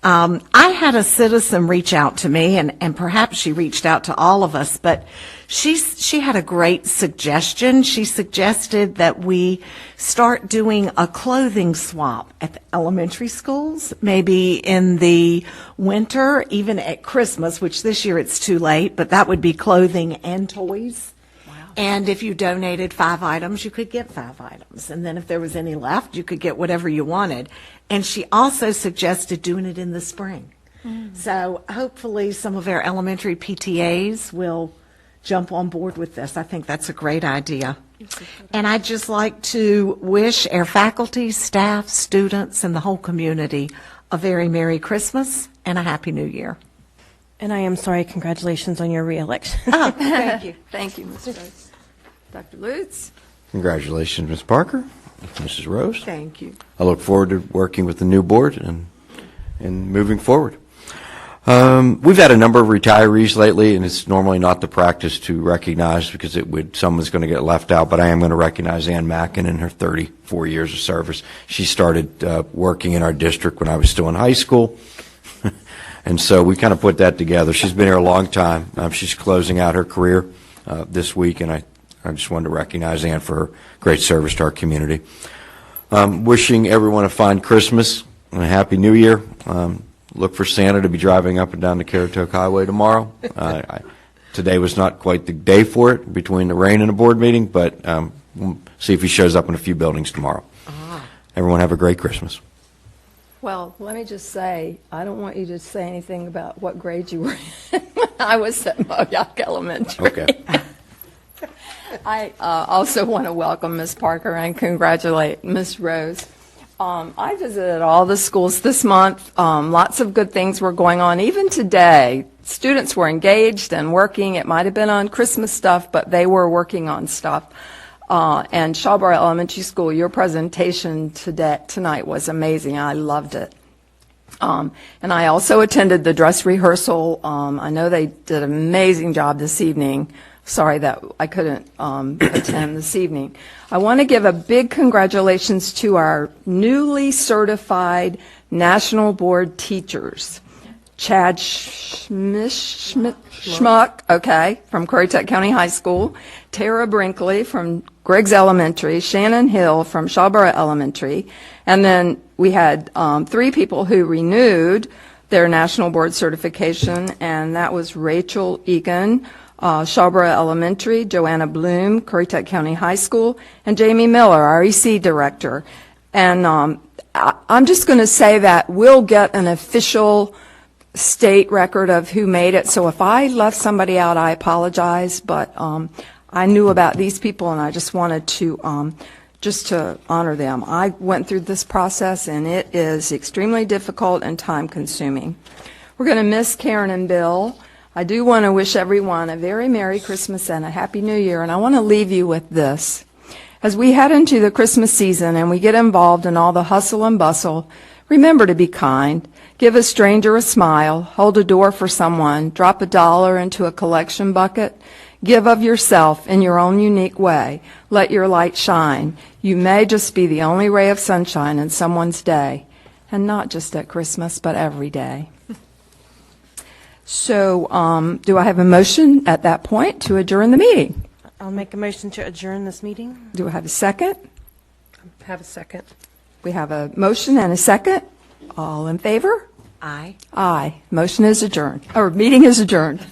[SPEAKER 7] I had a citizen reach out to me, and perhaps she reached out to all of us, but she had a great suggestion. She suggested that we start doing a clothing swap at the elementary schools, maybe in the winter, even at Christmas, which this year it's too late, but that would be clothing and toys. And if you donated 5 items, you could get 5 items. And then if there was any left, you could get whatever you wanted. And she also suggested doing it in the spring. So hopefully some of our elementary PTAs will jump on board with this. I think that's a great idea. And I'd just like to wish our faculty, staff, students, and the whole community a very Merry Christmas and a Happy New Year.
[SPEAKER 6] And I am sorry, congratulations on your reelection.
[SPEAKER 2] Oh, thank you. Thank you, Ms. Rose. Dr. Lutz?
[SPEAKER 8] Congratulations, Ms. Parker, Mrs. Rose.
[SPEAKER 7] Thank you.
[SPEAKER 8] I look forward to working with the new board and moving forward. We've had a number of retirees lately, and it's normally not the practice to recognize because someone's going to get left out, but I am going to recognize Ann Mackin in her 34 years of service. She started working in our district when I was still in high school, and so we kind of put that together. She's been here a long time. She's closing out her career this week, and I just wanted to recognize Ann for her great service to our community. Wishing everyone a fine Christmas and a Happy New Year. Look for Santa to be driving up and down the Currituck Highway tomorrow. Today was not quite the day for it between the rain and the board meeting, but we'll see if he shows up in a few buildings tomorrow. Everyone have a great Christmas.
[SPEAKER 2] Well, let me just say, I don't want you to say anything about what grade you were in when I was at Moyock Elementary.
[SPEAKER 8] Okay.
[SPEAKER 2] I also want to welcome Ms. Parker and congratulate Ms. Rose. I visited all the schools this month. Lots of good things were going on. Even today, students were engaged and working. It might have been on Christmas stuff, but they were working on stuff. And Shawboro Elementary School, your presentation tonight was amazing. I loved it. And I also attended the dress rehearsal. I know they did an amazing job this evening. Sorry that I couldn't attend this evening. I want to give a big congratulations to our newly certified National Board teachers. Chad Schmuck, okay, from Currituck County High School, Tara Brinkley from Griggs Elementary, Shannon Hill from Shawboro Elementary, and then we had 3 people who renewed their national board certification, and that was Rachel Egan, Shawboro Elementary, Joanna Bloom, Currituck County High School, and Jamie Miller, our EC director. And I'm just going to say that we'll get an official state record of who made it. So if I left somebody out, I apologize. But I knew about these people, and I just wanted to just to honor them. I went through this process, and it is extremely difficult and time-consuming. We're going to miss Karen and Bill. I do want to wish everyone a very Merry Christmas and a Happy New Year, and I want to leave you with this. As we head into the Christmas season and we get involved in all the hustle and bustle, remember to be kind. Give a stranger a smile, hold a door for someone, drop $1 into a collection bucket. Give of yourself in your own unique way. Let your light shine. You may just be the only ray of sunshine in someone's day, and not just at Christmas, but every day. So do I have a motion at that point to adjourn the meeting?
[SPEAKER 6] I'll make a motion to adjourn this meeting.
[SPEAKER 2] Do I have a second?
[SPEAKER 11] Have a second.
[SPEAKER 2] We have a motion and a second. All in favor?
[SPEAKER 7] Aye.
[SPEAKER 2] Aye. Motion is adjourned, or meeting is adjourned.